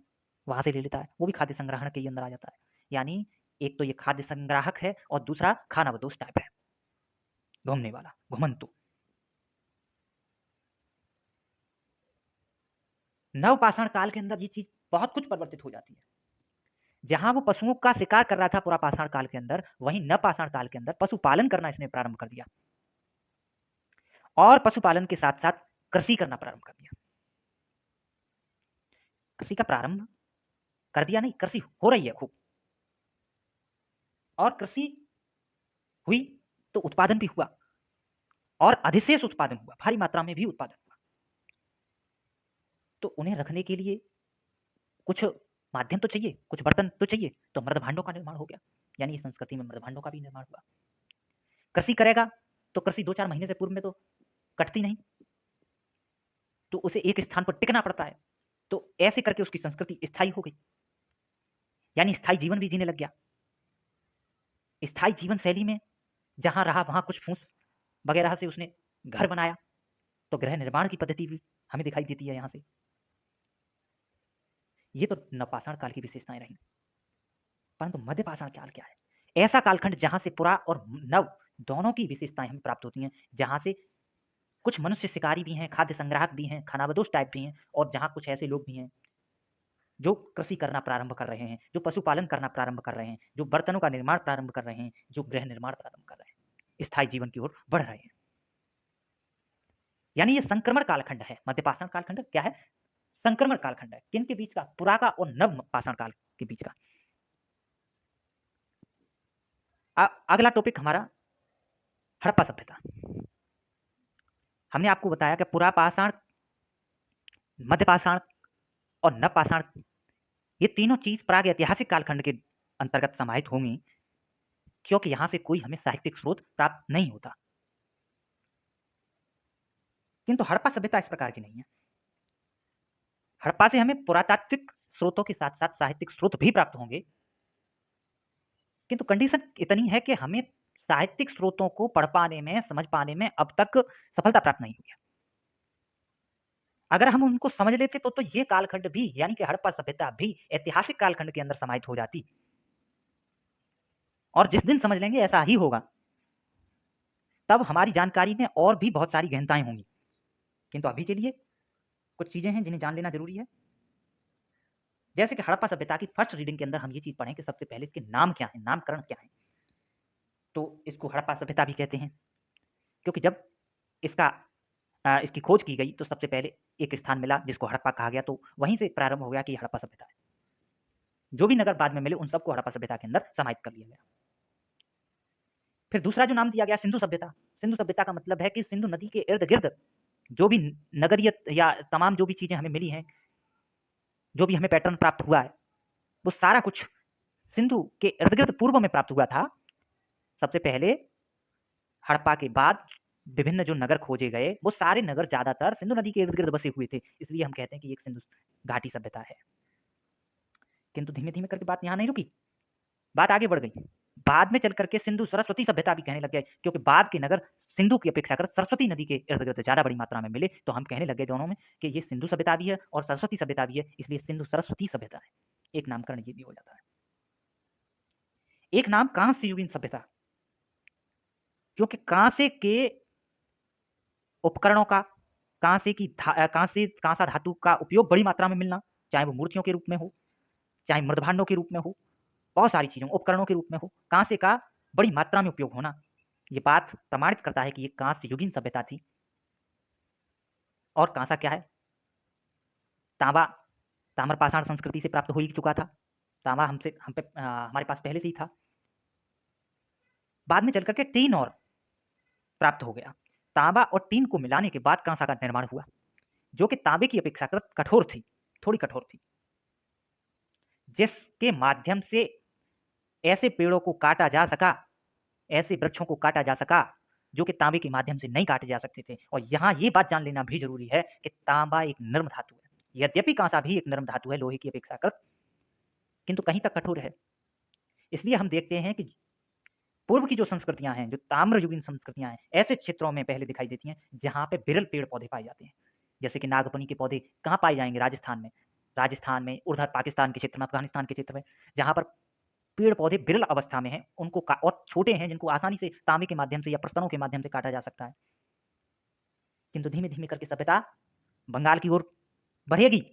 वहाँ से ले लेता है, वो भी खाद्य संग्रहण के ही अंदर आ जाता है। यानी एक तो ये खाद्य संग्राहक है और दूसरा खानाबदोश टाइप है, घूमने वाला, घुमंतु। नवपाषाण काल के अंदर ये चीज बहुत कुछ परिवर्तित हो जाती है। जहां वो पशुओं का शिकार कर रहा था पुरापाषाण काल के अंदर, वहीं नवपाषाण काल के अंदर पशुपालन करना इसने प्रारंभ कर दिया और पशुपालन के साथ साथ कृषि करना प्रारंभ कर दिया। कृषि का प्रारंभ कर दिया नहीं, कृषि हो रही है खूब, और कृषि हुई तो उत्पादन भी हुआ और अधिशेष उत्पादन हुआ, भारी मात्रा में भी उत्पादन हुआ। तो उन्हें रखने के लिए कुछ माध्यम तो चाहिए, कुछ बर्तन तो चाहिए, तो मृदभांडों का निर्माण हो गया, यानी इस संस्कृति में मृदभांडों का भी निर्माण हुआ। कृषि करेगा तो कृषि 2-4 महीने से पूर्व में तो कटती नहीं, तो उसे एक स्थान पर टिकना पड़ता है, तो ऐसे करके उसकी संस्कृति स्थायी हो गई, यानी स्थायी जीवन भी जीने लग गया। स्थायी जीवन शैली में जहां रहा वहां कुछ फूस वगैरह से उसने घर बनाया, तो गृह निर्माण की पद्धति भी हमें दिखाई देती है यहां से। ये तो नवपाषाण काल की विशेषताएं रही, परंतु मध्यपाषाण काल क्या है? ऐसा कालखंड जहां से पुरा और नव दोनों की विशेषताएं हमें प्राप्त होती हैं, जहां से कुछ मनुष्य शिकारी भी हैं, खाद्य संग्राहक भी हैं, खानाबदोश टाइप भी हैं, और जहां कुछ ऐसे लोग भी हैं जो कृषि करना प्रारंभ कर रहे हैं, जो पशुपालन करना प्रारंभ कर रहे हैं, जो बर्तनों का निर्माण प्रारंभ कर रहे हैं, जो गृह निर्माण प्रारंभ कर रहे हैं, स्थायी जीवन की ओर बढ़ रहे हैं। यानी ये संक्रमण कालखंड है। मध्यपाषाण कालखंड क्या है? संक्रमण कालखंड है। किन के बीच का? पुरा का और नव पाषाण काल के बीच का। अगला टॉपिक हमारा हड़प्पा सभ्यता। हमने आपको बताया कि पुरापाषाण, मध्यपाषाण और नवपाषाण, ये तीनों चीज प्राग ऐतिहासिक कालखंड के अंतर्गत समाहित होंगी, क्योंकि यहां से कोई हमें साहित्यिक स्रोत प्राप्त नहीं होता। किंतु हड़प्पा सभ्यता इस प्रकार की नहीं है। हड़प्पा से हमें पुरातात्विक स्रोतों के साथ साथ साहित्यिक स्रोत भी प्राप्त होंगे, किंतु कंडीशन इतनी है कि हमें साहित्यिक स्रोतों को पढ़ पाने में, समझ पाने में अब तक सफलता प्राप्त नहीं हुई है। अगर हम उनको समझ लेते तो ये कालखंड भी, यानी कि हड़प्पा सभ्यता भी ऐतिहासिक कालखंड के अंदर समाहित हो जाती, और जिस दिन समझ लेंगे ऐसा ही होगा, तब हमारी जानकारी में और भी बहुत सारी गहनताएं होंगी। किंतु अभी के लिए कुछ चीजें हैं जिन्हें जान लेना जरूरी है। जैसे कि हड़प्पा सभ्यता की फर्स्ट रीडिंग के अंदर हम ये चीज पढ़ें कि सबसे पहले इसके नाम क्या है, नामकरण क्या है। तो इसको हड़प्पा सभ्यता भी कहते हैं, क्योंकि जब इसकी खोज की गई तो सबसे पहले एक स्थान मिला जिसको हड़प्पा कहा गया, तो वहीं से प्रारंभ हो गया कि हड़प्पा सभ्यता है। जो भी नगर बाद में मिले उन सबको हड़प्पा सभ्यता के अंदर समाहित कर लिया गया। फिर दूसरा जो नाम दिया गया सिंधु सभ्यता। सिंधु सभ्यता का मतलब है कि सिंधु नदी के इर्द-गिर्द जो भी नगरीय या तमाम जो भी चीज़ें हमें मिली हैं, जो भी हमें पैटर्न प्राप्त हुआ है, वो सारा कुछ सिंधु के इर्द-गिर्द पूर्व में प्राप्त हुआ था। सबसे पहले हड़प्पा के बाद विभिन्न जो नगर खोजे गए, वो सारे नगर ज़्यादातर सिंधु नदी के इर्द-गिर्द बसे हुए थे। इसलिए हम कहते हैं कि एक सिंधु घाटी सभ्यता है। किंतु धीमे-धीमे करके बात यहाँ नहीं रुकी, बात आगे बढ़ गई। बाद में चल करके सिंधु सरस्वती सभ्यता भी कहने लग गए, क्योंकि बाद के नगर सिंधु की अपेक्षा कर सरस्वती नदी के इर्द-गिर्द ज़्यादा बड़ी मात्रा में मिले, तो हम कहने लग गए दोनों में कि ये सिंधु सभ्यता भी है और सरस्वती सभ्यता भी है, इसलिए सिंधु सरस्वती सभ्यता है। एक नामकरण ये भी हो जाता है। एक नाम कांस्ययुगीन सभ्यता, क्योंकि कांसे के उपकरणों का, कांसा धातु का उपयोग बड़ी मात्रा में मिलना, चाहे वो मूर्तियों के रूप में हो, चाहे मृदभांडों के रूप में हो, बहुत सारी चीज़ों उपकरणों के रूप में हो, कांसे का बड़ी मात्रा में उपयोग होना, ये बात प्रमाणित करता है कि ये कांस्ययुगीन सभ्यता थी। और कांसा क्या है? तांबा ताम्रपाषाण संस्कृति से प्राप्त हो ही चुका था। तांबा हमारे पास पहले से ही था। बाद में चल करके टीन और प्राप्त हो गया। तांबा और टीन को मिलाने के बाद कांसा का निर्माण हुआ, जो कि तांबे की अपेक्षाकृत कठोर थी, थोड़ी कठोर थी, जिसके माध्यम से ऐसे पेड़ों को काटा जा सका, ऐसे वृक्षों को काटा जा सका जो कि तांबे के माध्यम से नहीं काटे जा सकते थे। और यहाँ ये बात जान लेना भी जरूरी है कि तांबा एक नर्म धातु है, यद्यपि कांसा भी एक नर्म धातु है लोहे की अपेक्षाकृत, किंतु कहीं तक कठोर है। इसलिए हम देखते हैं कि पूर्व की जो संस्कृतियां हैं, जो ताम्रयुगीन संस्कृतियां हैं, ऐसे क्षेत्रों में पहले दिखाई देती हैं जहां पे विरल पेड़ पौधे पाए जाते हैं। जैसे कि नागपनी के पौधे कहाँ पाए जाएंगे? राजस्थान में, उधर पाकिस्तान के क्षेत्र में, अफगानिस्तान के क्षेत्र में, जहां पर पेड़ पौधे विरल अवस्था में हैं, उनको और छोटे हैं, जिनको आसानी से तांबे के माध्यम से या प्रस्तरों के माध्यम से काटा जा सकता है। किंतु धीमे धीमे करके सभ्यता बंगाल की ओर बढ़ेगी।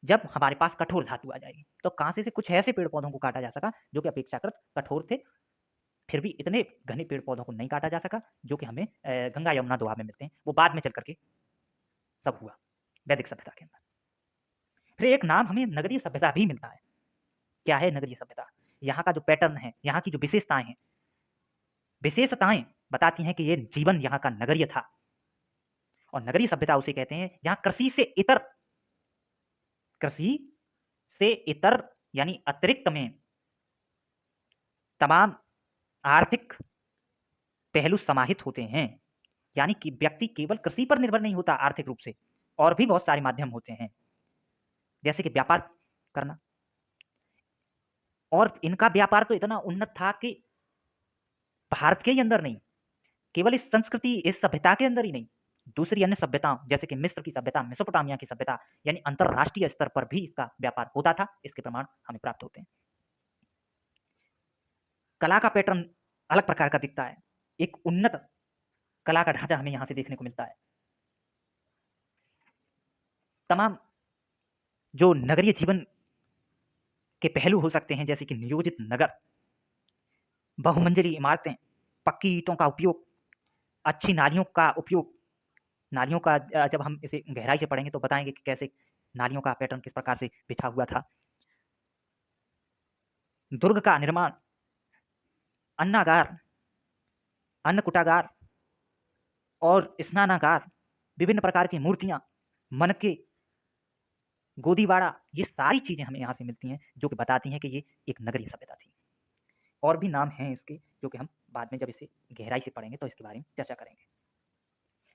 जब हमारे पास कठोर धातु आ जाएगी, तो कांसे से कुछ ऐसे पेड़ पौधों को काटा जा सका जो कि अपेक्षाकृत कठोर थे, फिर भी इतने घने पेड़ पौधों को नहीं काटा जा सका जो कि हमें गंगा यमुना दोआब में मिलते हैं। वो बाद में चल करके सब हुआ वैदिक सभ्यता के अंदर। फिर एक नाम हमें नगरीय सभ्यता भी मिलता है। क्या है नगरीय सभ्यता? यहाँ का जो पैटर्न है, यहाँ की जो विशेषताएं हैं, विशेषताएं बताती हैं कि ये जीवन यहाँ का नगरीय था। और नगरीय सभ्यता उसे कहते हैं जहाँ कृषि से इतर यानी अतिरिक्त में तमाम आर्थिक पहलू समाहित होते हैं। यानी कि व्यक्ति केवल कृषि पर निर्भर नहीं होता आर्थिक रूप से, और भी बहुत सारे माध्यम होते हैं, जैसे कि व्यापार करना। और इनका व्यापार तो इतना उन्नत था कि भारत के ही अंदर नहीं, केवल इस संस्कृति, इस सभ्यता के अंदर ही नहीं, दूसरी अन्य सभ्यताओं जैसे कि मिस्र की सभ्यता, मेसोपोटामिया की सभ्यता, यानी अंतरराष्ट्रीय स्तर पर भी इसका व्यापार होता था। इसके प्रमाण हमें प्राप्त होते हैं। कला का पैटर्न अलग प्रकार का दिखता है, एक उन्नत कला का ढांचा हमें यहां से देखने को मिलता है। तमाम जो नगरीय जीवन के पहलू हो सकते हैं, जैसे कि नियोजित नगर, बहुमंजिली इमारतें, पक्की ईंटों का उपयोग, अच्छी नालियों का उपयोग। नालियों का जब हम इसे गहराई से पढ़ेंगे तो बताएंगे कि कैसे नालियों का पैटर्न किस प्रकार से बिछा हुआ था। दुर्ग का निर्माण, अन्नागार, अन्नकूटागार और स्नानागार, विभिन्न प्रकार की मूर्तियां, मनके, गोदीवाड़ा, ये सारी चीजें हमें यहाँ से मिलती हैं जो कि बताती हैं कि ये एक नगरीय सभ्यता थी। और भी नाम हैं इसके जो कि हम बाद में जब इसे गहराई से पढ़ेंगे तो इसके बारे में चर्चा करेंगे।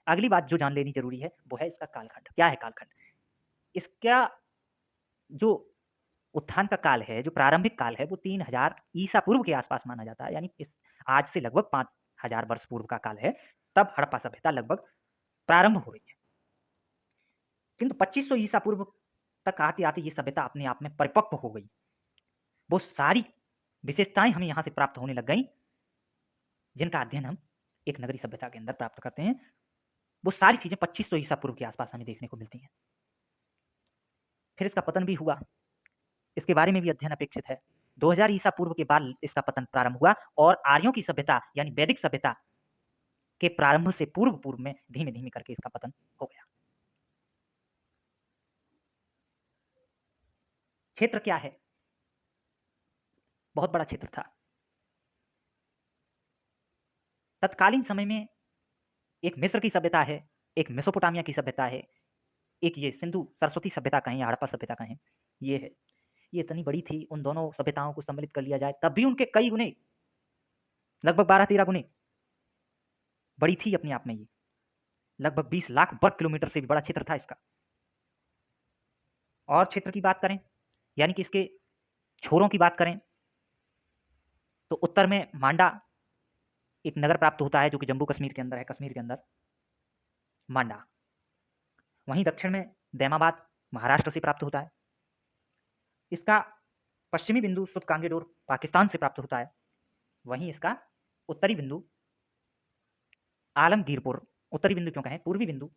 अगली बात जो जान लेनी जरूरी है वो है इसका कालखंड। क्या है कालखंड? इसका जो उत्थान का काल है, जो प्रारंभिक काल है, वो 3000 ईसा पूर्व के आसपास माना जाता है। यानी इस आज से लगभग 5000 वर्ष पूर्व का काल है। तब हड़प्पा सभ्यता लगभग प्रारंभ हो रही है। किंतु 2500 ईसा पूर्व तक आते आते ये सभ्यता अपने आप में परिपक्व हो गई। वो सारी विशेषताएं हमें यहाँ से प्राप्त होने लग गई जिनका अध्ययन हम एक नगरीय सभ्यता के अंदर प्राप्त करते हैं। वो सारी चीजें 2500 ईसा पूर्व के आसपास हमें देखने को मिलती हैं। फिर इसका पतन भी हुआ, इसके बारे में भी अध्ययन अपेक्षित है। 2000 ईसा पूर्व के बाद इसका पतन प्रारंभ हुआ और आर्यों की सभ्यता यानी वैदिक सभ्यता के प्रारंभ से पूर्व में धीमे धीमे करके इसका पतन हो गया। क्षेत्र क्या है? बहुत बड़ा क्षेत्र था। तत्कालीन समय में एक मिस्र की सभ्यता है, एक मेसोपोटामिया की सभ्यता है, एक ये सिंधु सरस्वती सभ्यता कहें या हड़प्पा सभ्यता कहें, ये है। ये इतनी बड़ी थी, उन दोनों सभ्यताओं को सम्मिलित कर लिया जाए तब भी उनके कई गुने, लगभग 12-13 गुने बड़ी थी अपने आप में। ये लगभग 20 लाख वर्ग किलोमीटर से भी बड़ा क्षेत्र था इसका। और क्षेत्र की बात करें यानी कि इसके छोरों की बात करें तो उत्तर में मांडा एक नगर प्राप्त होता है जो कि जम्मू कश्मीर के अंदर है, कश्मीर के अंदर मांडा। वहीं दक्षिण में दैमाबाद महाराष्ट्र से प्राप्त होता है। इसका पश्चिमी बिंदु सुदकांगेडोर पाकिस्तान से प्राप्त होता है। वहीं इसका उत्तरी बिंदु आलमगीरपुर, उत्तरी बिंदु क्यों कहें, पूर्वी बिंदु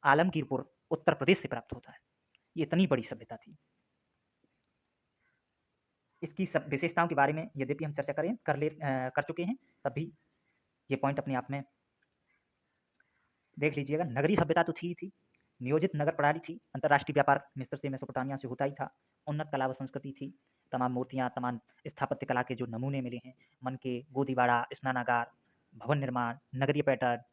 आलमगीरपुर उत्तर प्रदेश से प्राप्त होता है। ये इतनी बड़ी सभ्यता थी। इसकी सब विशेषताओं के बारे में यद्यपि हम चर्चा कर चुके हैं, तब भी ये पॉइंट अपने आप में देख लीजिएगा। नगरीय सभ्यता तो थी, नियोजित नगर प्रणाली थी, अंतर्राष्ट्रीय व्यापार मिस्र से मेसोपोटामिया से होता ही था, उन्नत कला व संस्कृति थी, तमाम मूर्तियाँ, तमाम स्थापत्य कला के जो नमूने मिले हैं, मन के गोदीबाड़ा, स्नानागार, भवन निर्माण, नगरीय पैटर्न,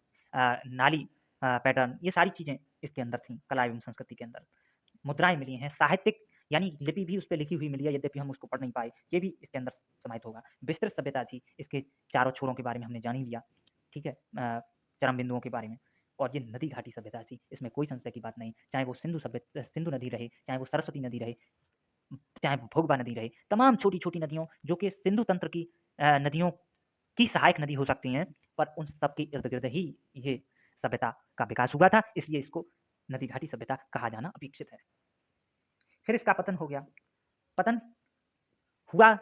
नाली पैटर्न, ये सारी चीज़ें इसके अंदर थीं, कला एवं संस्कृति के अंदर। मुद्राएं मिली हैं, साहित्यिक यानी लिपि भी उस पर लिखी हुई मिली है, यद्यपि हम उसको पढ़ नहीं पाए, ये भी इसके अंदर समाहित होगा। विस्तृत सभ्यता थी, इसके चारों छोरों के बारे में हमने जान ही लिया, ठीक है, चरम बिंदुओं के बारे में। और ये नदी घाटी सभ्यता थी, इसमें कोई संशय की बात नहीं, चाहे वो सिंधु नदी रहे, चाहे वो सरस्वती नदी रहे, चाहे वो भोगबा नदी रहे, तमाम छोटी छोटी नदियों जो कि सिंधु तंत्र की नदियों की सहायक नदी हो सकती हैं, पर उन सब के इर्द गिर्द ही ये सभ्यता का विकास हुआ था, इसलिए इसको नदी घाटी सभ्यता कहा जाना अपेक्षित है। फिर इसका पतन हो गया। पतन हुआ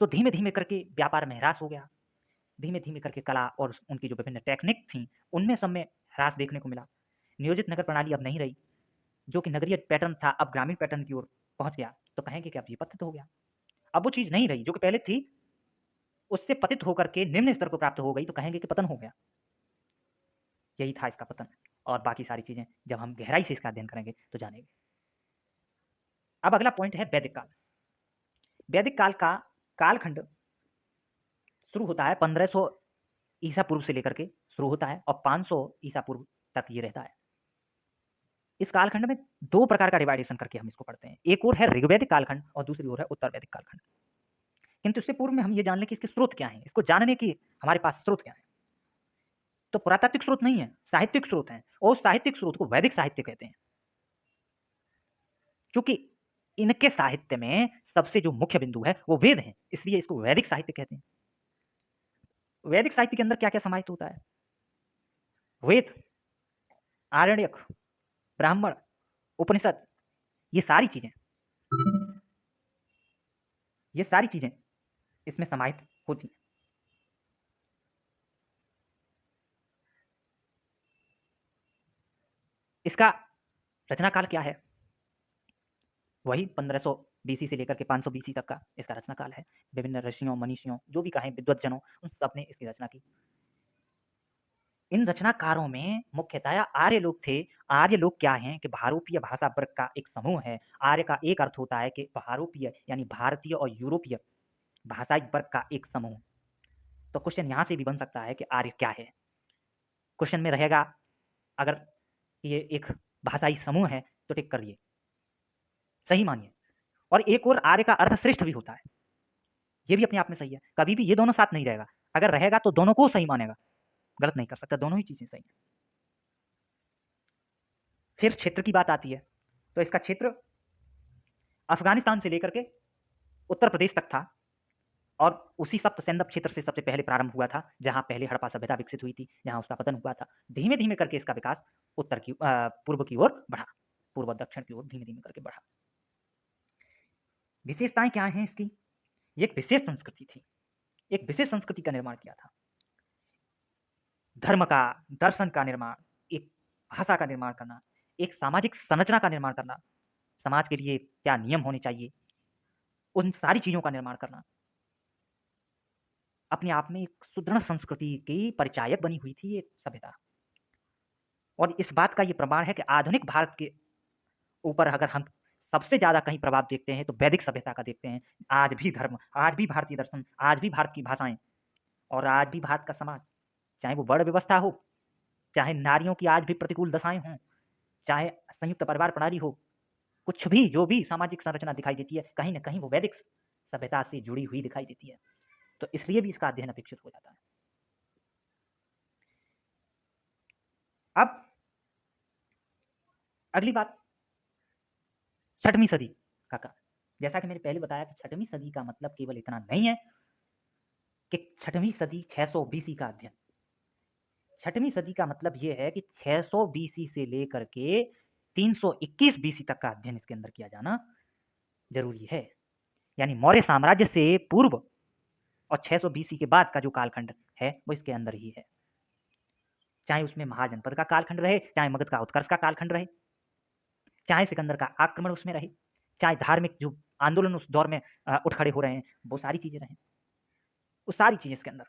तो धीमे धीमे करके व्यापार में ह्रास हो गया, धीमे धीमे करके कला और उनकी जो विभिन्न टेक्निक थी उनमें सब में ह्रास देखने को मिला। नियोजित नगर प्रणाली अब नहीं रही, जो कि नगरीय पैटर्न था अब ग्रामीण पैटर्न की ओर पहुंच गया, तो कहेंगे कि अब ये पतित हो गया। अब वो चीज नहीं रही जो कि पहले थी, उससे पतित होकर के निम्न स्तर को प्राप्त हो गई, तो कहेंगे कि पतन हो गया। यही था इसका पतन, और बाकी सारी चीजें जब हम गहराई से इसका अध्ययन करेंगे तो जानेंगे। अब अगला पॉइंट है वैदिक काल। वैदिक काल का कालखंड शुरू होता है 1500 ईसा पूर्व से लेकर के शुरू होता है और 500 ईसा पूर्व तक ये रहता है। इस कालखंड में दो प्रकार का डिवाइडेशन करके हम इसको पढ़ते हैं, एक और है ऋग्वैदिक कालखंड और दूसरी ओर है उत्तर वैदिक कालखंड। किंतु इससे पूर्व में हम ये जान लें कि इसके स्रोत क्या हैं, इसको जानने की हमारे पास स्रोत क्या है। तो पुरातात्विक स्रोत नहीं है, साहित्यिक स्रोत हैं, और साहित्यिक स्रोत को वैदिक साहित्य कहते हैं, क्योंकि इनके साहित्य में सबसे जो मुख्य बिंदु है वो वेद है, इसलिए इसको वैदिक साहित्य कहते हैं। वैदिक साहित्य के अंदर क्या क्या समाहित होता है? वेद, आरण्यक, ब्राह्मण, उपनिषद, ये सारी चीजें इसमें समाहित होती हैं। इसका रचना काल क्या है? वही 1500 बीसी से लेकर के 500 बीसी तक का इसका रचना काल है। विभिन्न ऋषियों, मनीषियों, जो भी कहें, विद्वज्जनों, उन सब ने इसकी रचना की। इन रचनाकारों में मुख्यतया आर्य लोग थे। आर्य लोग क्या हैं कि भारोपीय भाषा वर्ग का एक समूह है। आर्य का एक अर्थ होता है कि भारोपीय यानी भारतीय और यूरोपीय भाषाई वर्ग का एक समूह। तो क्वेश्चन यहाँ से भी बन सकता है कि आर्य क्या है। क्वेश्चन में रहेगा अगर ये एक भाषाई समूह है तो टिक करिए, सही मानिए। और एक और आर्य का अर्थ श्रेष्ठ भी होता है, ये भी अपने आप में सही है। कभी भी ये दोनों साथ नहीं रहेगा, अगर रहेगा तो दोनों को सही मानेगा, गलत नहीं कर सकता, दोनों ही चीजें सही है। फिर क्षेत्र की बात आती है, तो इसका क्षेत्र अफगानिस्तान से लेकर के उत्तर प्रदेश तक था, और उसी सप्त सैंधव क्षेत्र से सबसे पहले प्रारंभ हुआ था, जहां पहले हड़प्पा सभ्यता विकसित हुई थी, जहां उसका पतन हुआ था। धीमे धीमे करके इसका विकास पूर्व की ओर बढ़ा, पूर्व दक्षिण की ओर धीमे धीमे करके बढ़ा। विशेषताएं क्या हैं इसकी? ये एक विशेष संस्कृति थी, एक विशेष संस्कृति का निर्माण किया था। धर्म का, दर्शन का निर्माण, एक भाषा का निर्माण करना, एक सामाजिक संरचना का निर्माण करना, समाज के लिए क्या नियम होने चाहिए, उन सारी चीज़ों का निर्माण करना अपने आप में एक सुदृढ़ संस्कृति की परिचायक बनी हुई थी ये सभ्यता। और इस बात का ये प्रमाण है कि आधुनिक भारत के ऊपर अगर हम सबसे ज़्यादा कहीं प्रभाव देखते हैं तो वैदिक सभ्यता का देखते हैं। आज भी धर्म, आज भी भारतीय दर्शन, आज भी भारत की भाषाएँ और आज भी भारत का समाज, चाहे वो वर्ण व्यवस्था हो, चाहे नारियों की आज भी प्रतिकूल दशाएँ हों, चाहे संयुक्त परिवार प्रणाली हो, कुछ भी जो भी सामाजिक संरचना दिखाई देती है, कहीं न कहीं वो वैदिक सभ्यता से जुड़ी हुई दिखाई देती है। तो इसलिए भी इसका अध्ययन अपेक्षित हो जाता है। अब अगली बात 6वीं सदी का जैसा कि मैंने पहले बताया कि 6वीं सदी का मतलब केवल इतना नहीं है कि 6वीं सदी 600 बीसी का अध्ययन। 6वीं सदी का मतलब ये है कि 600 बीसी से लेकर के 321 बीसी तक का अध्ययन इसके अंदर किया जाना जरूरी है। यानी मौर्य साम्राज्य से पूर्व और 600 बीसी के बाद का जो कालखंड है वो इसके अंदर ही है। चाहे उसमें महाजनपद का कालखंड रहे, चाहे मगध का उत्कर्ष का कालखंड रहे, चाहे सिकंदर का आक्रमण उसमें रहे, चाहे धार्मिक जो आंदोलन उस दौर में उठ खड़े हो रहे हैं, वो सारी चीजें रहें, वो सारी चीजें इसके अंदर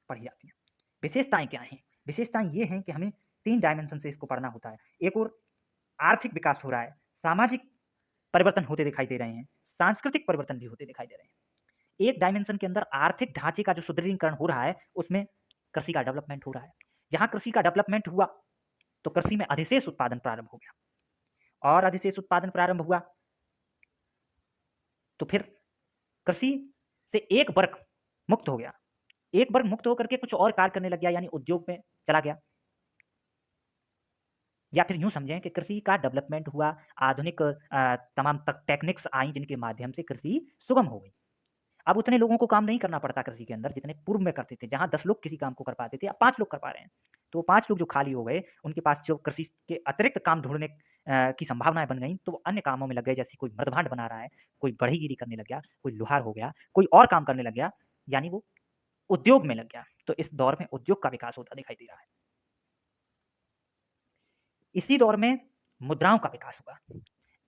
पढ़ी जाती हैं। विशेषताएं क्या हैं? विशेषताएं ये हैं कि हमें 3 डायमेंशन से इसको पढ़ना होता है। एक और आर्थिक विकास हो रहा है, सामाजिक परिवर्तन होते दिखाई दे रहे हैं, सांस्कृतिक परिवर्तन भी होते दिखाई दे रहे हैं। एक डायमेंशन के अंदर आर्थिक ढांचे का जो सुदृढ़ीकरण हो रहा है, उसमें कृषि का डेवलपमेंट हो रहा है। जहां कृषि का डेवलपमेंट हुआ तो कृषि में अधिशेष उत्पादन प्रारंभ हो गया और अधिशेष उत्पादन प्रारंभ हुआ तो फिर कृषि से एक वर्ग मुक्त हो गया, एक वर्ग मुक्त होकर के कुछ और कार्य करने लग गया, यानी उद्योग में चला गया। या फिर यूं समझें कि कृषि का डेवलपमेंट हुआ, आधुनिक तमाम टेक्निक्स आई जिनके माध्यम से कृषि सुगम हो गई। अब उतने लोगों को काम नहीं करना पड़ता कृषि के अंदर जितने पूर्व में करते थे। जहां 10 लोग किसी काम को कर पाते थे, अब 5 लोग कर पा रहे हैं। तो 5 लोग जो खाली हो गए, उनके पास जो कृषि के अतिरिक्त काम ढूंढने की संभावनाएं बन गई, तो वो अन्य कामों में लग गए। जैसे कोई मृदभांड बना रहा है, कोई बढ़ईगिरी करने लग गया, कोई लोहार हो गया, कोई और काम करने लग गया, यानी वो उद्योग में लग गया। तो इस दौर में उद्योग का विकास होता दिखाई दे रहा है। इसी दौर में मुद्राओं का विकास हुआ।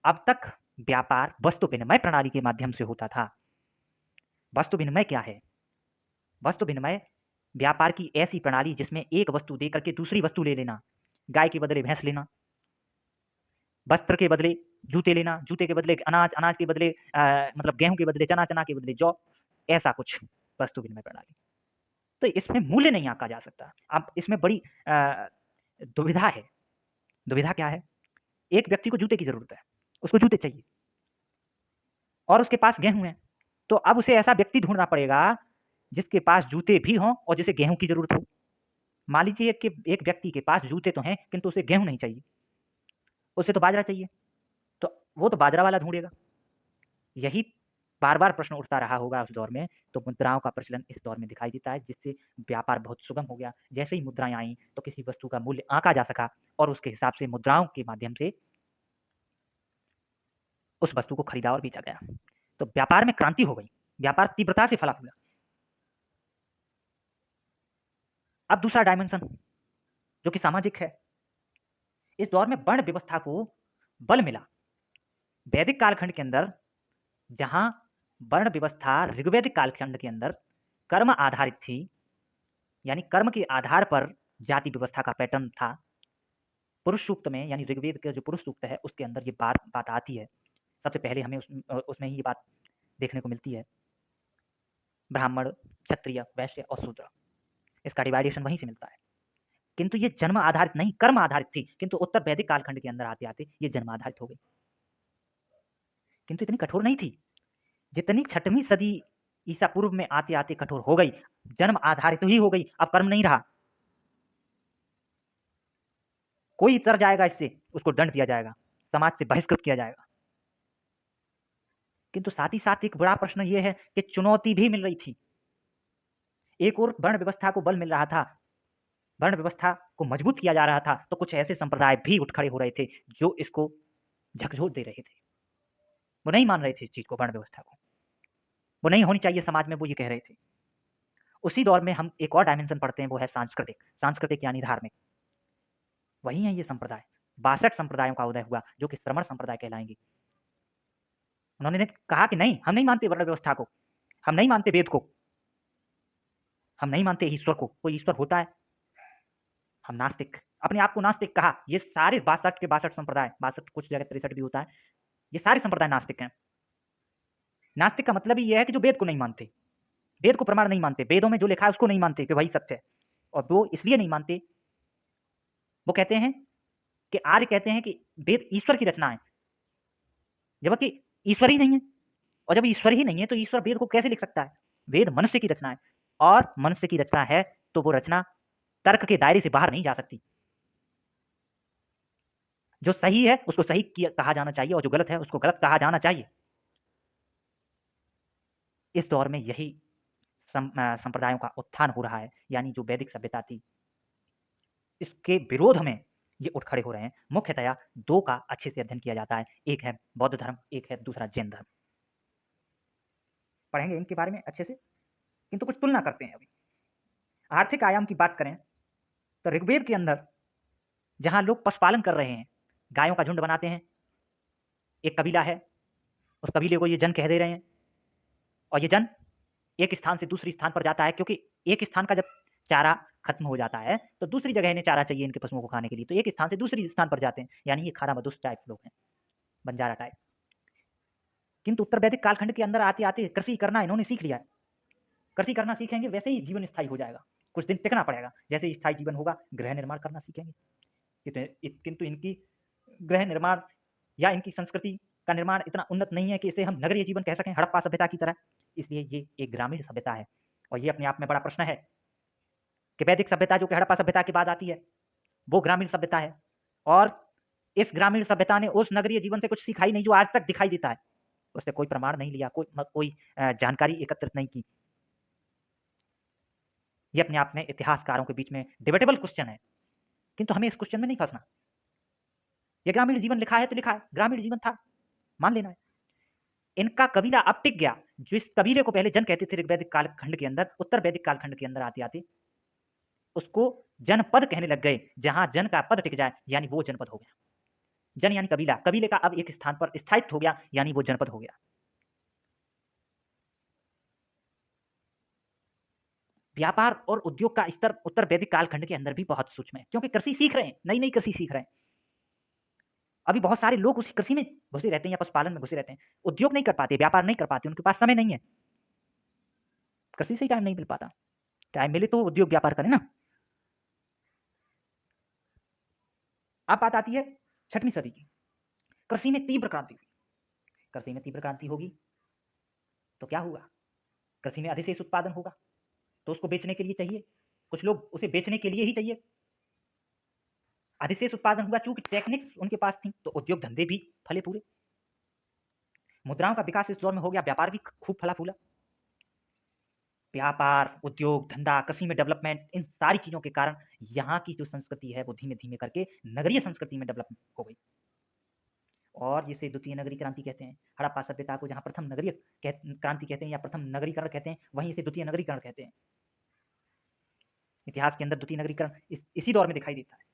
अब तक व्यापार वस्तु विनिमय प्रणाली के माध्यम से होता था। वस्तु विनिमय क्या है? वस्तु विनिमय व्यापार की ऐसी प्रणाली जिसमें एक वस्तु देकर के दूसरी वस्तु ले लेना, गाय के बदले भैंस लेना, वस्त्र के बदले जूते लेना, जूते के बदले अनाज, अनाज के बदले मतलब गेहूं के बदले चना, चना के बदले जौ, ऐसा कुछ वस्तु विनिमय प्रणाली। तो इसमें मूल्य नहीं आंका जा सकता। अब इसमें बड़ी दुविधा है। दुविधा क्या है? एक व्यक्ति को जूते की जरूरत है, उसको जूते चाहिए और उसके पास गेहूं है, तो अब उसे ऐसा व्यक्ति ढूंढना पड़ेगा जिसके पास जूते भी हों और जिसे गेहूं की जरूरत हो। मान लीजिए कि एक व्यक्ति के पास जूते तो हैं किंतु उसे गेहूं नहीं चाहिए, उसे तो बाजरा चाहिए, तो वो तो बाजरा वाला ढूंढेगा। यही बार बार प्रश्न उठता रहा होगा उस दौर में। तो मुद्राओं का प्रचलन इस दौर में दिखाई देता है, जिससे व्यापार बहुत सुगम हो गया। जैसे ही मुद्राएं आई तो किसी वस्तु का मूल्य आंका जा सका और उसके हिसाब से मुद्राओं के माध्यम से उस वस्तु को खरीदा और बेचा गया। तो व्यापार में क्रांति हो गई, व्यापार तीव्रता से फला हुआ। अब दूसरा डायमेंशन जो कि सामाजिक है, इस दौर में वर्ण व्यवस्था को बल मिला। वैदिक कालखंड के अंदर जहां वर्ण व्यवस्था ऋग्वैदिक कालखंड के अंदर कर्म आधारित थी, यानी कर्म के आधार पर जाति व्यवस्था का पैटर्न था। पुरुष सूक्त में, यानी ऋग्वेद का जो पुरुष सूक्त है उसके अंदर ये बात आती है। सबसे पहले हमें उसमें ही ये बात देखने को मिलती है। ब्राह्मण, क्षत्रिय, वैश्य और शूद्र, इसका डिवाइडेशन वहीं से मिलता है। किंतु ये जन्म आधारित नहीं, कर्म आधारित थी। किंतु उत्तर वैदिक कालखंड के अंदर आते आते ये जन्म आधारित हो गई, किंतु इतनी कठोर नहीं थी जितनी 6वीं सदी ईसा पूर्व में आते आते कठोर हो गई। जन्म आधारित ही हो गई, अब कर्म नहीं रहा। कोई तर जाएगा इससे, उसको दंड दिया जाएगा, समाज से बहिष्कृत किया जाएगा। किंतु साथ ही साथ एक बड़ा प्रश्न यह है कि चुनौती भी मिल रही थी। एक और वर्ण व्यवस्था को बल मिल रहा था, वर्ण व्यवस्था को मजबूत किया जा रहा था, तो कुछ ऐसे संप्रदाय भी उठ खड़े हो रहे थे जो इसको झकझोर दे रहे थे। वो नहीं मान रहे थे इस चीज को, वर्ण व्यवस्था को, वो नहीं होनी चाहिए समाज में, वो ये कह रहे थे। उसी दौर में हम एक और डायमेंशन पढ़ते हैं, वो है सांस्कृतिक। सांस्कृतिक यानी धार्मिक। वही है ये संप्रदाय। 62 संप्रदायों का उदय हुआ जो कि श्रमण संप्रदाय कहलाएंगे। उन्होंने कहा कि नहीं, हम नहीं मानते वर्ण व्यवस्था को, हम नहीं मानते वेद को, हम नहीं मानते ईश्वर को, कोई ईश्वर होता है, हम नास्तिक, अपने आप को नास्तिक कहा। ये सारे 62 के 62 संप्रदाय, 62 कुछ जगह 63 भी होता है, ये सारे संप्रदाय नास्तिक हैं। नास्तिक का मतलब ही यह है कि जो वेद को नहीं मानते, वेद को प्रमाण नहीं मानते, वेदों में जो लिखा है उसको नहीं मानते कि वही सत्य है। और वो इसलिए नहीं मानते, वो कहते हैं कि आर्य कहते हैं कि वेद ईश्वर की रचना है, जबकि ईश्वर ही नहीं है। और जब ईश्वर ही नहीं है तो ईश्वर वेद को कैसे लिख सकता है? वेद मनुष्य की रचना है, और मनुष्य की रचना है तो वो रचना तर्क के दायरे से बाहर नहीं जा सकती। जो सही है उसको सही कहा जाना चाहिए, और जो गलत है उसको गलत कहा जाना चाहिए। इस दौर में यही संप्रदायों का उत्थान हो रहा है, यानी जो वैदिक सभ्यता थी इसके विरोध में ये उठ खड़े हो रहे हैं। मुख्यतया दो का अच्छे से अध्ययन किया जाता है, एक है बौद्ध धर्म, एक है दूसरा जैन धर्म। पढ़ेंगे इनके बारे में अच्छे से, किंतु कुछ तुलना करते हैं। अभी आर्थिक आयाम की बात करें तो ऋग्वेद के अंदर जहां लोग पशुपालन कर रहे हैं, गायों का झुंड बनाते हैं, एक कबीला है, उस कबीले को ये जन कह दे रहे हैं, और ये जन एक स्थान से दूसरे स्थान पर जाता है, क्योंकि एक स्थान का जब चारा खत्म हो जाता है तो दूसरी जगह इन्हें चारा चाहिए इनके पशुओं को खाने के लिए, तो एक स्थान से दूसरे स्थान पर जाते हैं, यानी ये खाना बदोश टाइप लोग हैं, बंजारा टाइप। किंतु उत्तर वैदिक कालखंड के अंदर आते आते कृषि करना इन्होंने सीख लिया है। कृषि करना सीखेंगे वैसे ही जीवन स्थायी हो जाएगा, कुछ दिन टिकना पड़ेगा, जैसे स्थायी जीवन होगा गृह निर्माण करना सीखेंगे। किंतु इनकी गृह निर्माण या इनकी संस्कृति का निर्माण इतना उन्नत नहीं है कि इसे हम नगरीय जीवन कह सकें, हड़प्पा सभ्यता की तरह। इसलिए ये एक ग्रामीण सभ्यता है, और ये अपने आप में बड़ा प्रश्न है कि वैदिक सभ्यता जो कि हड़प्पा सभ्यता के बाद आती है वो ग्रामीण सभ्यता है, और इस ग्रामीण सभ्यता ने उस नगरीय जीवन से कुछ सीखा ही नहीं जो आज तक दिखाई देता है, उससे कोई प्रमाण नहीं लिया, कोई जानकारी एकत्रित नहीं की। ये अपने आप में इतिहासकारों के बीच में डिबेटेबल क्वेश्चन है, किंतु हमें इस क्वेश्चन में नहीं फंसना। ये ग्रामीण जीवन लिखा है तो लिखा है, ग्रामीण जीवन था, मान लेना है। इनका कबीला अब टिक गया, जिस कबीले को पहले जन कहते थे ऋग्वैदिक कालखंड के अंदर, उत्तर वैदिक कालखंड के अंदर आते आते उसको जनपद कहने लग गए। जहां जन का पद टिक जाए यानी वो जनपद हो गया। जन यानी कबीला, कबीले का अब एक स्थान पर स्थायित्व हो गया, यानी वो जनपद हो गया। व्यापार और उद्योग का स्तर उत्तर वैदिक कालखंड के अंदर भी बहुत सूक्ष्म है, क्योंकि कृषि सीख रहे हैं, नई नई कृषि सीख रहे हैं। अभी बहुत सारे लोग उसी कृषि में घुसे रहते हैं या पशुपालन में घुसे रहते हैं, उद्योग नहीं कर पाते, व्यापार नहीं कर पाते, उनके पास समय नहीं है, कृषि से ही टाइम नहीं मिल पाता। टाइम मिले तो उद्योग व्यापार करें ना। अब बात आती है 6वीं सदी की। कृषि में तीव्र क्रांति हुई। कृषि में तीव्र क्रांति होगी तो क्या होगा? कृषि में अधिशेष उत्पादन होगा, तो उसको बेचने के लिए चाहिए, कुछ लोग उसे बेचने के लिए ही चाहिए। अधिशेष उत्पादन होगा, चूंकि टेक्निक्स उनके पास थी, तो उद्योग धंधे भी फले पूरे। मुद्राओं का विकास इस दौर में हो गया, व्यापार भी खूब फला फूला। व्यापार, उद्योग धंधा, कृषि में डेवलपमेंट, इन सारी चीजों के कारण यहाँ की जो संस्कृति है वो धीमे धीमे करके नगरीय संस्कृति में डेवलप हो गई, और जिसे द्वितीय नगरीय क्रांति कहते हैं। हड़प्पा सभ्यता को जहाँ प्रथम नगरीय क्रांति कहते हैं या प्रथम नगरीकरण कहते हैं, वहीं इसे द्वितीय नगरीकरण कहते हैं। इतिहास के अंदर द्वितीय नगरीकरण इसी दौर में दिखाई देता है।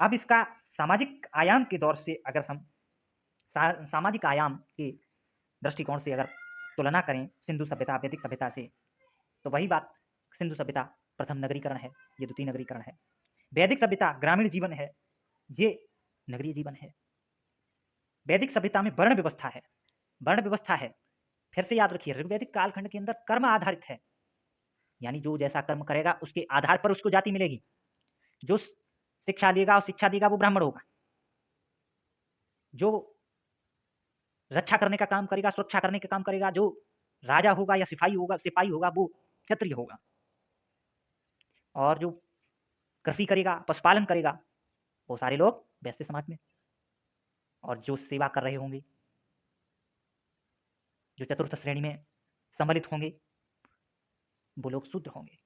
अब इसका सामाजिक आयाम के दौर से अगर हम सामाजिक आयाम के दृष्टिकोण से अगर तुलना करें सिंधु सभ्यता वैदिक सभ्यता से, तो वही बात, सिंधु सभ्यता प्रथम नगरीकरण है, ये द्वितीय नगरीकरण है। वैदिक सभ्यता ग्रामीण जीवन है, ये नगरीय जीवन है। वैदिक सभ्यता में वर्ण व्यवस्था है, वर्ण व्यवस्था है। फिर से याद रखिए, ऋग्वैदिक कालखंड के अंदर कर्म आधारित है, यानी जो जैसा कर्म करेगा उसके आधार पर उसको जाति मिलेगी। जो शिक्षा लेगा और शिक्षा देगा वो ब्राह्मण होगा, जो रक्षा करने का काम करेगा, सुरक्षा करने का काम करेगा, जो राजा होगा या सिपाही होगा वो क्षत्रिय होगा, और जो कृषि करेगा, पशुपालन करेगा, वो सारे लोग वैश्य समाज में, और जो सेवा कर रहे होंगे, जो चतुर्थ श्रेणी में सम्मिलित होंगे, वो लोग शूद्र होंगे।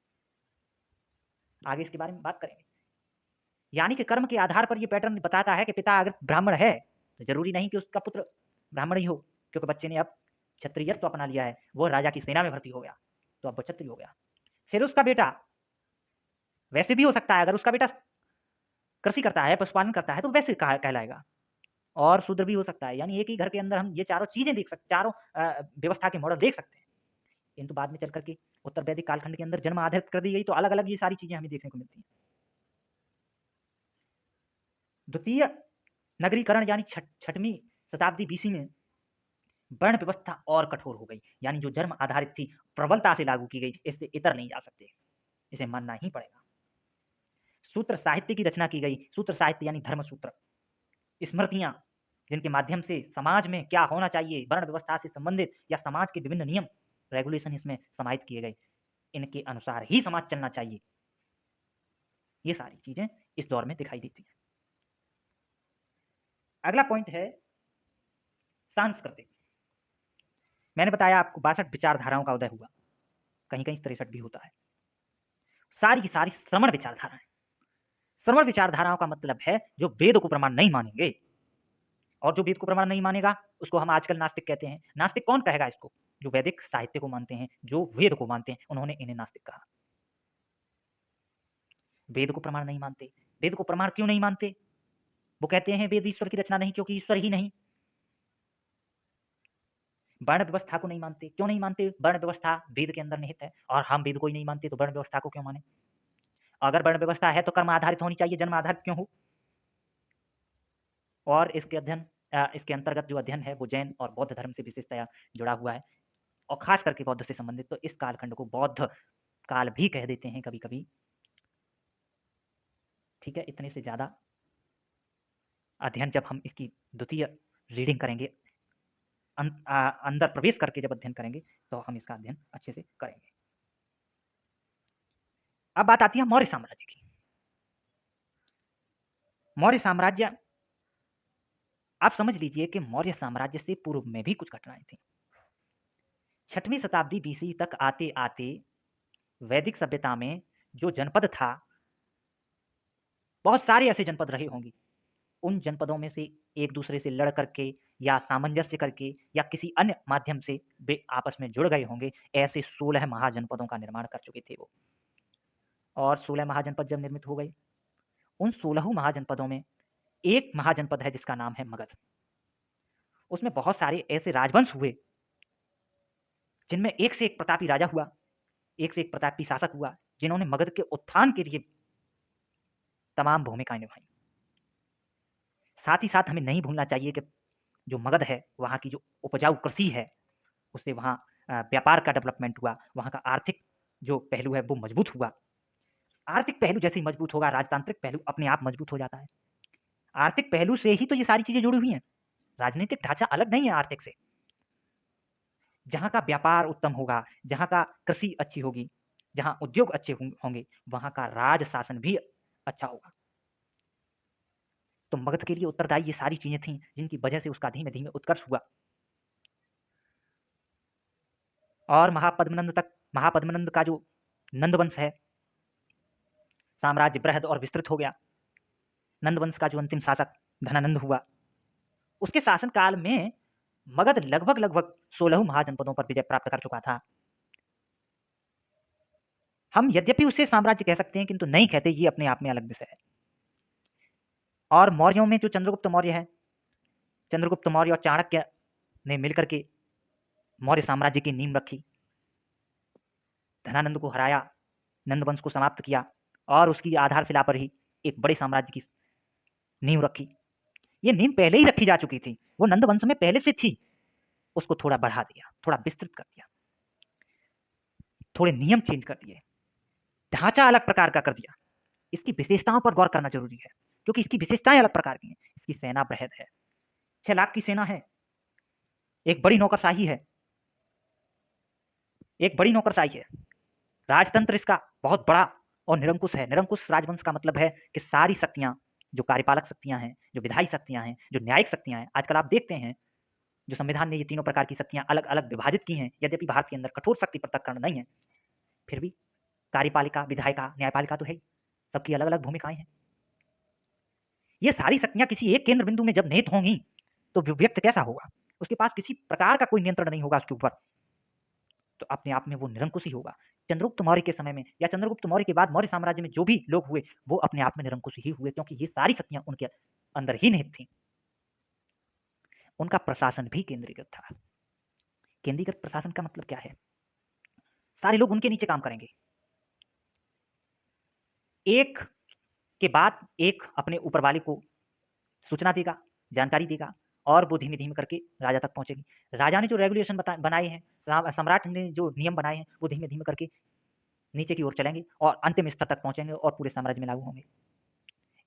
आगे इसके बारे में बात करेंगे। यानी कि कर्म के आधार पर यह पैटर्न बताता है कि पिता अगर ब्राह्मण है तो जरूरी नहीं कि उसका पुत्र ब्राह्मण ही हो, क्योंकि बच्चे ने अब क्षत्रियत्व अपना लिया है, वो राजा की सेना में भर्ती हो गया तो अब वो क्षत्रिय हो गया। फिर उसका बेटा वैसे भी हो सकता है, अगर उसका बेटा कृषि करता है, पशुपालन करता है, तो वैसे कहलाएगा, और शूद्र भी हो सकता है। यानी एक ही घर के अंदर हम ये चारों चीजें देख सकते, चारों व्यवस्था के मॉडल देख सकते हैं। किंतु बाद में चल करके उत्तर वैदिक कालखंड के अंदर जन्म आधारित कर दी गई, तो अलग अलग ये सारी चीजें हमें देखने को मिलती हैं। द्वितीय नगरीकरण यानी छठवीं शताब्दी बीसी में वर्ण व्यवस्था और कठोर हो गई, यानी जो जन्म आधारित थी प्रबलता से लागू की गई, इससे इतर नहीं जा सकते, इसे मानना ही पड़ेगा। सूत्र साहित्य की रचना की गई। सूत्र साहित्य यानी धर्म सूत्र, स्मृतियां, जिनके माध्यम से समाज में क्या होना चाहिए, वर्ण व्यवस्था से संबंधित या समाज के विभिन्न नियम रेगुलेशन इसमें समाहित किए गए, इनके अनुसार ही समाज चलना चाहिए। ये सारी चीजें इस दौर में दिखाई देती हैं। अगला पॉइंट है सांस्कृतिक। मैंने बताया आपको 62 विचारधाराओं का उदय हुआ, कहीं कहीं 63 भी होता है। सारी की सारी श्रमण विचारधाराएं। श्रमण विचारधाराओं का मतलब है जो वेद को प्रमाण नहीं मानेंगे, और जो वेद को प्रमाण नहीं मानेगा उसको हम आजकल नास्तिक कहते हैं। नास्तिक कौन कहेगा इसको? जो वैदिक साहित्य को मानते हैं, जो वेद को मानते हैं, उन्होंने इन्हें नास्तिक कहा। वेद को प्रमाण नहीं मानते। वेद को प्रमाण क्यों नहीं मानते? वो कहते हैं वेद ईश्वर की रचना नहीं, क्योंकि ईश्वर ही नहीं। वर्ण व्यवस्था को नहीं मानते। क्यों नहीं मानते? वर्ण व्यवस्था वेद के अंदर निहित है, और हम वेद को ही नहीं मानते, तो वर्ण व्यवस्था को क्यों माने? अगर वर्ण व्यवस्था है तो कर्म आधारित होनी चाहिए, जन्म आधारित क्यों हो? और इसके अंतर्गत जो अध्ययन है वो जैन और बौद्ध धर्म से विशेषतया जुड़ा हुआ है, और खास करके बौद्ध से संबंधित। तो इस कालखंड को बौद्ध काल भी कह देते हैं कभी कभी। ठीक है, इतने से ज्यादा अध्ययन जब हम इसकी द्वितीय रीडिंग करेंगे, अंदर प्रवेश करके जब अध्ययन करेंगे, तो हम इसका अध्ययन अच्छे से करेंगे। अब बात आती है मौर्य साम्राज्य की। मौर्य साम्राज्य, आप समझ लीजिए कि मौर्य साम्राज्य से पूर्व में भी कुछ घटनाएं थी। 6वीं शताब्दी बीसी तक आते आते वैदिक सभ्यता में जो जनपद था, बहुत सारे ऐसे जनपद रहे होंगे। उन जनपदों में से एक दूसरे से लड़ करके या सामंजस्य करके या किसी अन्य माध्यम से वे आपस में जुड़ गए होंगे। ऐसे 16 महाजनपदों का निर्माण कर चुके थे वो। और 16 महाजनपद जब निर्मित हो गए, उन 16 महाजनपदों में एक महाजनपद है जिसका नाम है मगध। उसमें बहुत सारे ऐसे राजवंश हुए जिनमें एक से एक प्रतापी राजा हुआ, एक से एक प्रतापी शासक हुआ, जिन्होंने मगध के उत्थान के लिए तमाम भूमिकाएं निभाई। साथ ही साथ हमें नहीं भूलना चाहिए कि जो मगध है, वहाँ की जो उपजाऊ कृषि है, उससे वहाँ व्यापार का डेवलपमेंट हुआ, वहाँ का आर्थिक जो पहलू है वो मजबूत हुआ। आर्थिक पहलू जैसे ही मजबूत होगा, राजतांत्रिक पहलू अपने आप मजबूत हो जाता है। आर्थिक पहलू से ही तो ये सारी चीजें जुड़ी हुई हैं। राजनीतिक ढांचा अलग नहीं है आर्थिक से। जहाँ का व्यापार उत्तम होगा, जहाँ का कृषि अच्छी होगी, जहाँ उद्योग अच्छे होंगे, वहाँ का राज शासन भी अच्छा होगा। तो मगध के लिए उत्तरदायी ये सारी चीजें थीं, जिनकी वजह से उसका धीमे धीमे उत्कर्ष हुआ। और महापद्मनंद का जो नंदवंश है, साम्राज्य बृहद और विस्तृत हो गया। नंदवंश का जो अंतिम शासक धनानंद हुआ, उसके शासन काल में मगध लगभग 16 महाजनपदों पर विजय प्राप्त कर चुका था। हम यद्यपि उसे साम्राज्य कह सकते हैं, किंतु नहीं कहते, ये अपने आप में अलग विषय है। और मौर्यों में जो चंद्रगुप्त मौर्य है, चंद्रगुप्त मौर्य और चाणक्य ने मिलकर के मौर्य साम्राज्य की नींव रखी, धनानंद को हराया, नंदवंश को समाप्त किया, और उसकी आधारशिला पर ही एक बड़े साम्राज्य की नींव रखी। ये नींव पहले ही रखी जा चुकी थी, वो नंदवंश में पहले से थी, उसको थोड़ा बढ़ा दिया, थोड़ा विस्तृत कर दिया, थोड़े नियम चेंज कर दिए, ढांचा अलग प्रकार का कर दिया। इसकी विशेषताओं पर गौर करना जरूरी है, क्योंकि इसकी विशेषताएं अलग प्रकार की हैं। इसकी सेना बृहद है, 6 लाख की सेना है, एक बड़ी नौकरशाही है, राजतंत्र इसका बहुत बड़ा और निरंकुश है। निरंकुश राजवंश का मतलब है कि सारी शक्तियां, जो कार्यपालक शक्तियां हैं, जो विधायी शक्तियां हैं, जो न्यायिक शक्तियां हैं, आजकल आप देखते हैं जो संविधान ने ये तीनों प्रकार की शक्तियां अलग अलग विभाजित की हैं। यद्यपि भारत के अंदर कठोर शक्ति पृथक्करण नहीं है, फिर भी कार्यपालिका, विधायिका, न्यायपालिका तो है, सबकी अलग अलग भूमिकाएं हैं। ये सारी शक्तियां किसी एक केंद्र बिंदु में जब निहित होंगी तो व्यक्ति कैसा होगा? उसके पास किसी प्रकार का कोई नियंत्रण नहीं होगा उसके ऊपर, तो अपने आप में वो निरंकुश ही होगा। चंद्रगुप्त मौर्य के समय में या चंद्रगुप्त मौर्य के बाद मौर्य साम्राज्य में जो भी लोग हुए, वो अपने आप में निरंकुश ही हुए, क्योंकि ये सारी शक्तियां उनके अंदर ही निहित थी। उनका प्रशासन भी केंद्रीकृत था। केंद्रीकृत प्रशासन का मतलब क्या है? सारे लोग उनके नीचे काम करेंगे, एक के बाद एक अपने ऊपर वाले को सूचना देगा, जानकारी देगा और वो धीमे-धीमे करके राजा तक पहुँचेगी। राजा ने जो रेगुलेशन बनाए हैं, सम्राट ने जो नियम बनाए हैं, वो धीमे-धीमे करके नीचे की ओर चलेंगे और अंतिम स्तर तक पहुँचेंगे और पूरे साम्राज्य में लागू होंगे।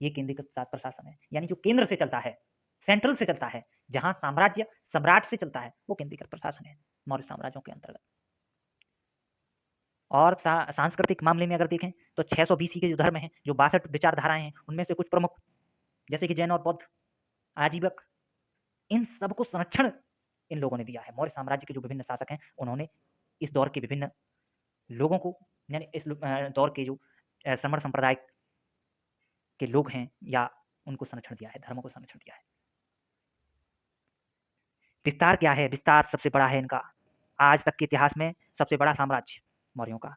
ये केंद्रीकृत प्रशासन है, यानी जो केंद्र से चलता है, सेंट्रल से चलता है, जहाँ साम्राज्य सम्राट से चलता है, वो केंद्रीकृत प्रशासन है मौर्य साम्राज्यों के अंतर्गत। और सांस्कृतिक मामले में अगर देखें तो 600 बीसी के जो धर्म हैं, जो 62 विचारधाराएं हैं, उनमें से कुछ प्रमुख जैसे कि जैन और बौद्ध, आजीवक, इन सबको संरक्षण इन लोगों ने दिया है। मौर्य साम्राज्य के जो विभिन्न शासक हैं, उन्होंने इस दौर के विभिन्न लोगों को, यानी इस दौर के जो श्रमण संप्रदाय के लोग हैं या उनको संरक्षण दिया है, धर्मों को संरक्षण दिया है। विस्तार क्या है? विस्तार सबसे बड़ा है इनका, आज तक के इतिहास में सबसे बड़ा साम्राज्य मौर्यों का।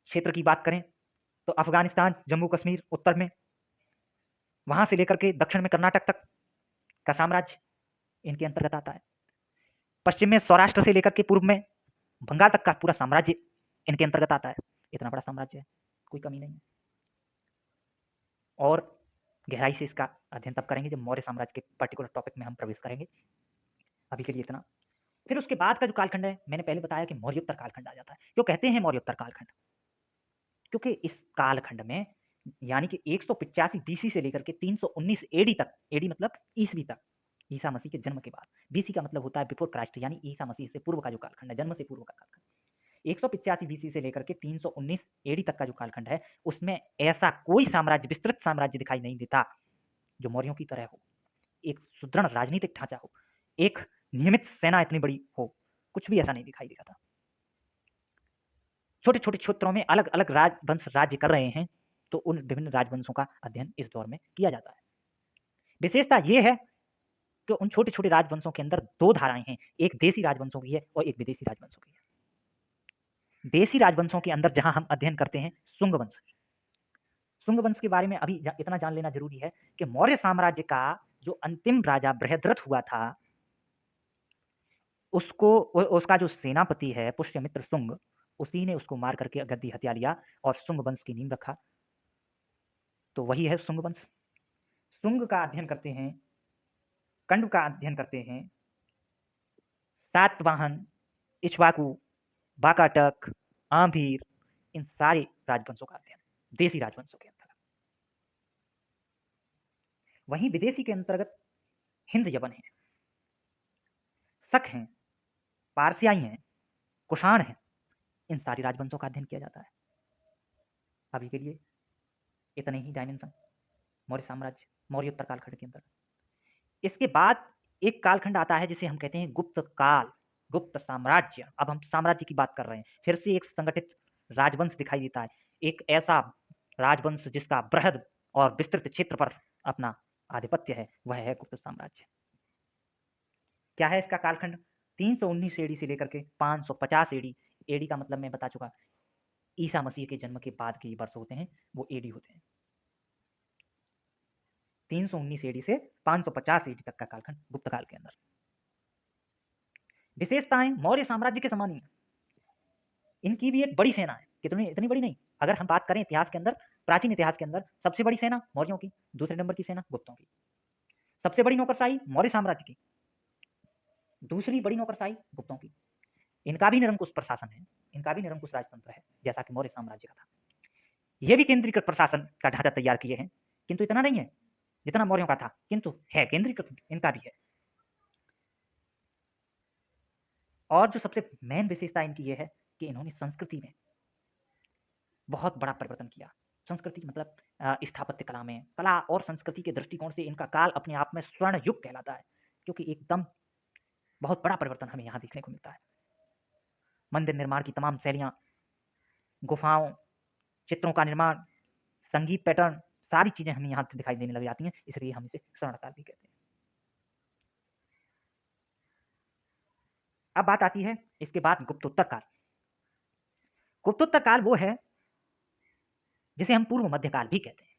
क्षेत्र की बात करें तो अफगानिस्तान, जम्मू कश्मीर उत्तर में, वहां से लेकर के दक्षिण में कर्नाटक तक का साम्राज्य इनके अंतर्गत आता है। पश्चिम में सौराष्ट्र से लेकर के पूर्व में बंगाल तक का पूरा साम्राज्य इनके अंतर्गत आता है। इतना बड़ा साम्राज्य है, कोई कमी नहीं है। और गहराई से इसका अध्ययन तब करेंगे जब मौर्य साम्राज्य के पर्टिकुलर टॉपिक में हम प्रवेश करेंगे। अभी के लिए इतना। फिर उसके बाद का जो कालखंड है, मैंने पहले बताया कि मौर्योत्तर कालखंड आ जाता है। क्यों कहते हैं मौर्योत्तर कालखंड? क्योंकि इस कालखंड में यानी कि 185 बीसी से लेकर के 319 एडी तक, एडी मतलब ईसवी तक, ईसा मसीह के जन्म के बाद, बीसी का मतलब होता है बिफोर क्राइस्ट, यानी ईसा मसीह से पूर्व का जो कालखंड है, जन्म से पूर्व का कालखंड। 185 बीसी से लेकर के 319 एडी तक का जो कालखंड है, उसमें ऐसा कोई साम्राज्य, विस्तृत साम्राज्य दिखाई नहीं देता जो मौर्यों की तरह हो। एक सुदृढ़ राजनीतिक ढांचा हो, एक नियमित सेना इतनी बड़ी हो, कुछ भी ऐसा नहीं दिखाई देता था। छोटे छोटे क्षेत्रों में अलग अलग राजवंश राज्य कर रहे हैं, तो उन विभिन्न राजवंशों का अध्ययन इस दौर में किया जाता है। विशेषता यह है कि उन छोटे छोटे राजवंशों के अंदर दो धाराएं हैं, एक देसी राजवंशों की है और एक विदेशी राजवंशों की है। देसी राजवंशों के अंदर जहां हम अध्ययन करते हैं शुंग वंश, शुंग वंश के बारे में अभी इतना जान लेना जरूरी है कि मौर्य साम्राज्य का जो अंतिम राजा बृहद्रथ हुआ था, उसको उसका जो सेनापति है पुष्यमित्र शुंग, उसी ने उसको मार करके गद्दी हत्या लिया और शुंग वंश की नींव रखा। तो वही है शुंग वंश। शुंग का अध्ययन करते हैं, कंड का अध्ययन करते हैं, सातवाहन, इक्ष्वाकु, वाकाटक, आंभीर, इन सारे राजवंशों का अध्ययन देसी राजवंशों के अंतर्गत। वहीं विदेशी के अंतर्गत हिंद यवन है, शक हैं, पारसियाई हैं, कुषाण हैं, इन सारी राजवंशों का अध्ययन किया जाता है। अभी के लिए इतने ही डायमेंशन मौर्य साम्राज्य, मौर्योत्तर कालखंड के अंतर्गत। इसके बाद एक कालखंड आता है जिसे हम कहते हैं गुप्त काल, गुप्त साम्राज्य। अब हम साम्राज्य की बात कर रहे हैं, फिर से एक संगठित राजवंश दिखाई देता है, एक ऐसा राजवंश जिसका बृहद और विस्तृत क्षेत्र पर अपना आधिपत्य है, वह है गुप्त साम्राज्य। क्या है इसका कालखंड? 319 एडी से लेकर के 550 एडी। एडी का मतलब मैं बता चुका, ईसा मसीह के जन्म के बाद के वर्ष होते हैं, वो एडी होते हैं। 319 एडी से 550 एडी तक का कालखंड गुप्त काल के अंदर। विशेषताएं मौर्य साम्राज्य के समान ही है, इनकी भी एक बड़ी सेना है, कितनी, इतनी बड़ी नहीं। अगर हम बात करें इतिहास के अंदर, प्राचीन इतिहास के अंदर सबसे बड़ी सेना मौर्यों की, दूसरे नंबर की सेना गुप्तों की। सबसे बड़ी नौकरशाही मौर्य साम्राज्य की, दूसरी बड़ी नौकरशाही गुप्तों की। इनका भी निरंकुश प्रशासन है, इनका भी निरंकुश राजतंत्र है, जैसा कि मौर्य साम्राज्य का था। यह भी केंद्रीकृत प्रशासन का ढांचा तैयार किए हैं, किंतु इतना नहीं है जितना मौर्यों का था, किंतु है केंद्रीकृत, इनका भी है। और जो सबसे मेन विशेषता इनकी यह है कि इन्होंने संस्कृति में बहुत बड़ा परिवर्तन किया। संस्कृति मतलब स्थापत्य कला में, कला और संस्कृति के दृष्टिकोण से इनका काल अपने आप में स्वर्ण युग कहलाता है, क्योंकि एकदम बहुत बड़ा परिवर्तन हमें यहाँ देखने को मिलता है। मंदिर निर्माण की तमाम शैलियाँ, गुफाओं, चित्रों का निर्माण, संगीत पैटर्न, सारी चीजें हमें यहाँ दिखाई देने लग जाती हैं, इसलिए हम इसे स्वर्णकाल भी कहते हैं। अब बात आती है इसके बाद गुप्तोत्तर काल। गुप्तोत्तर काल वो है जिसे हम पूर्व मध्यकाल भी कहते हैं,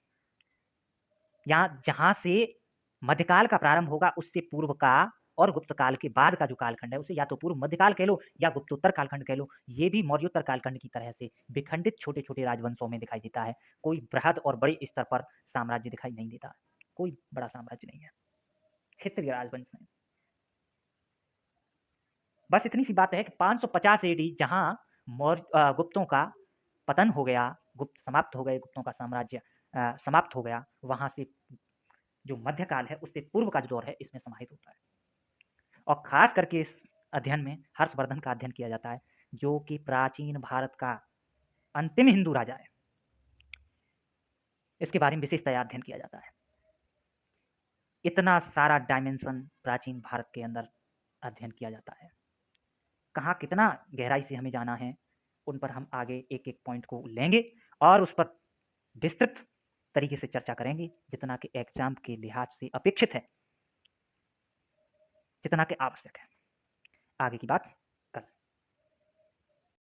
यहाँ जहां से मध्यकाल का प्रारंभ होगा उससे पूर्व का और गुप्त काल के बाद का जो कालखंड है उसे या तो पूर्व मध्यकाल कह लो या गुप्तोत्तर कालखंड कह लो। ये भी मौर्योत्तर कालखंड की तरह से विखंडित छोटे-छोटे राजवंशों में दिखाई देता है। कोई बृहद और बड़े स्तर पर साम्राज्य दिखाई नहीं देता। कोई बड़ा साम्राज्य नहीं है। क्षेत्रीय राजवंश हैं। बस इतनी सी बात है कि 550 एडी जहां गुप्तों का पतन हो गया, गुप्त समाप्त हो गए, गुप्तों का साम्राज्य समाप्त हो गया, वहां से जो मध्यकाल है उससे पूर्व का जो दौर है इसमें समाहित होता है। और खास करके इस अध्ययन में हर्षवर्धन का अध्ययन किया जाता है जो कि प्राचीन भारत का अंतिम हिंदू राजा है। इसके बारे में विशेषतया अध्ययन किया जाता है। इतना सारा डायमेंशन प्राचीन भारत के अंदर अध्ययन किया जाता है। कहाँ कितना गहराई से हमें जाना है उन पर हम आगे एक एक पॉइंट को लेंगे और उस पर विस्तृत तरीके से चर्चा करेंगे जितना कि एग्जाम के लिहाज से अपेक्षित है, जितना कि आवश्यक है। आगे की बात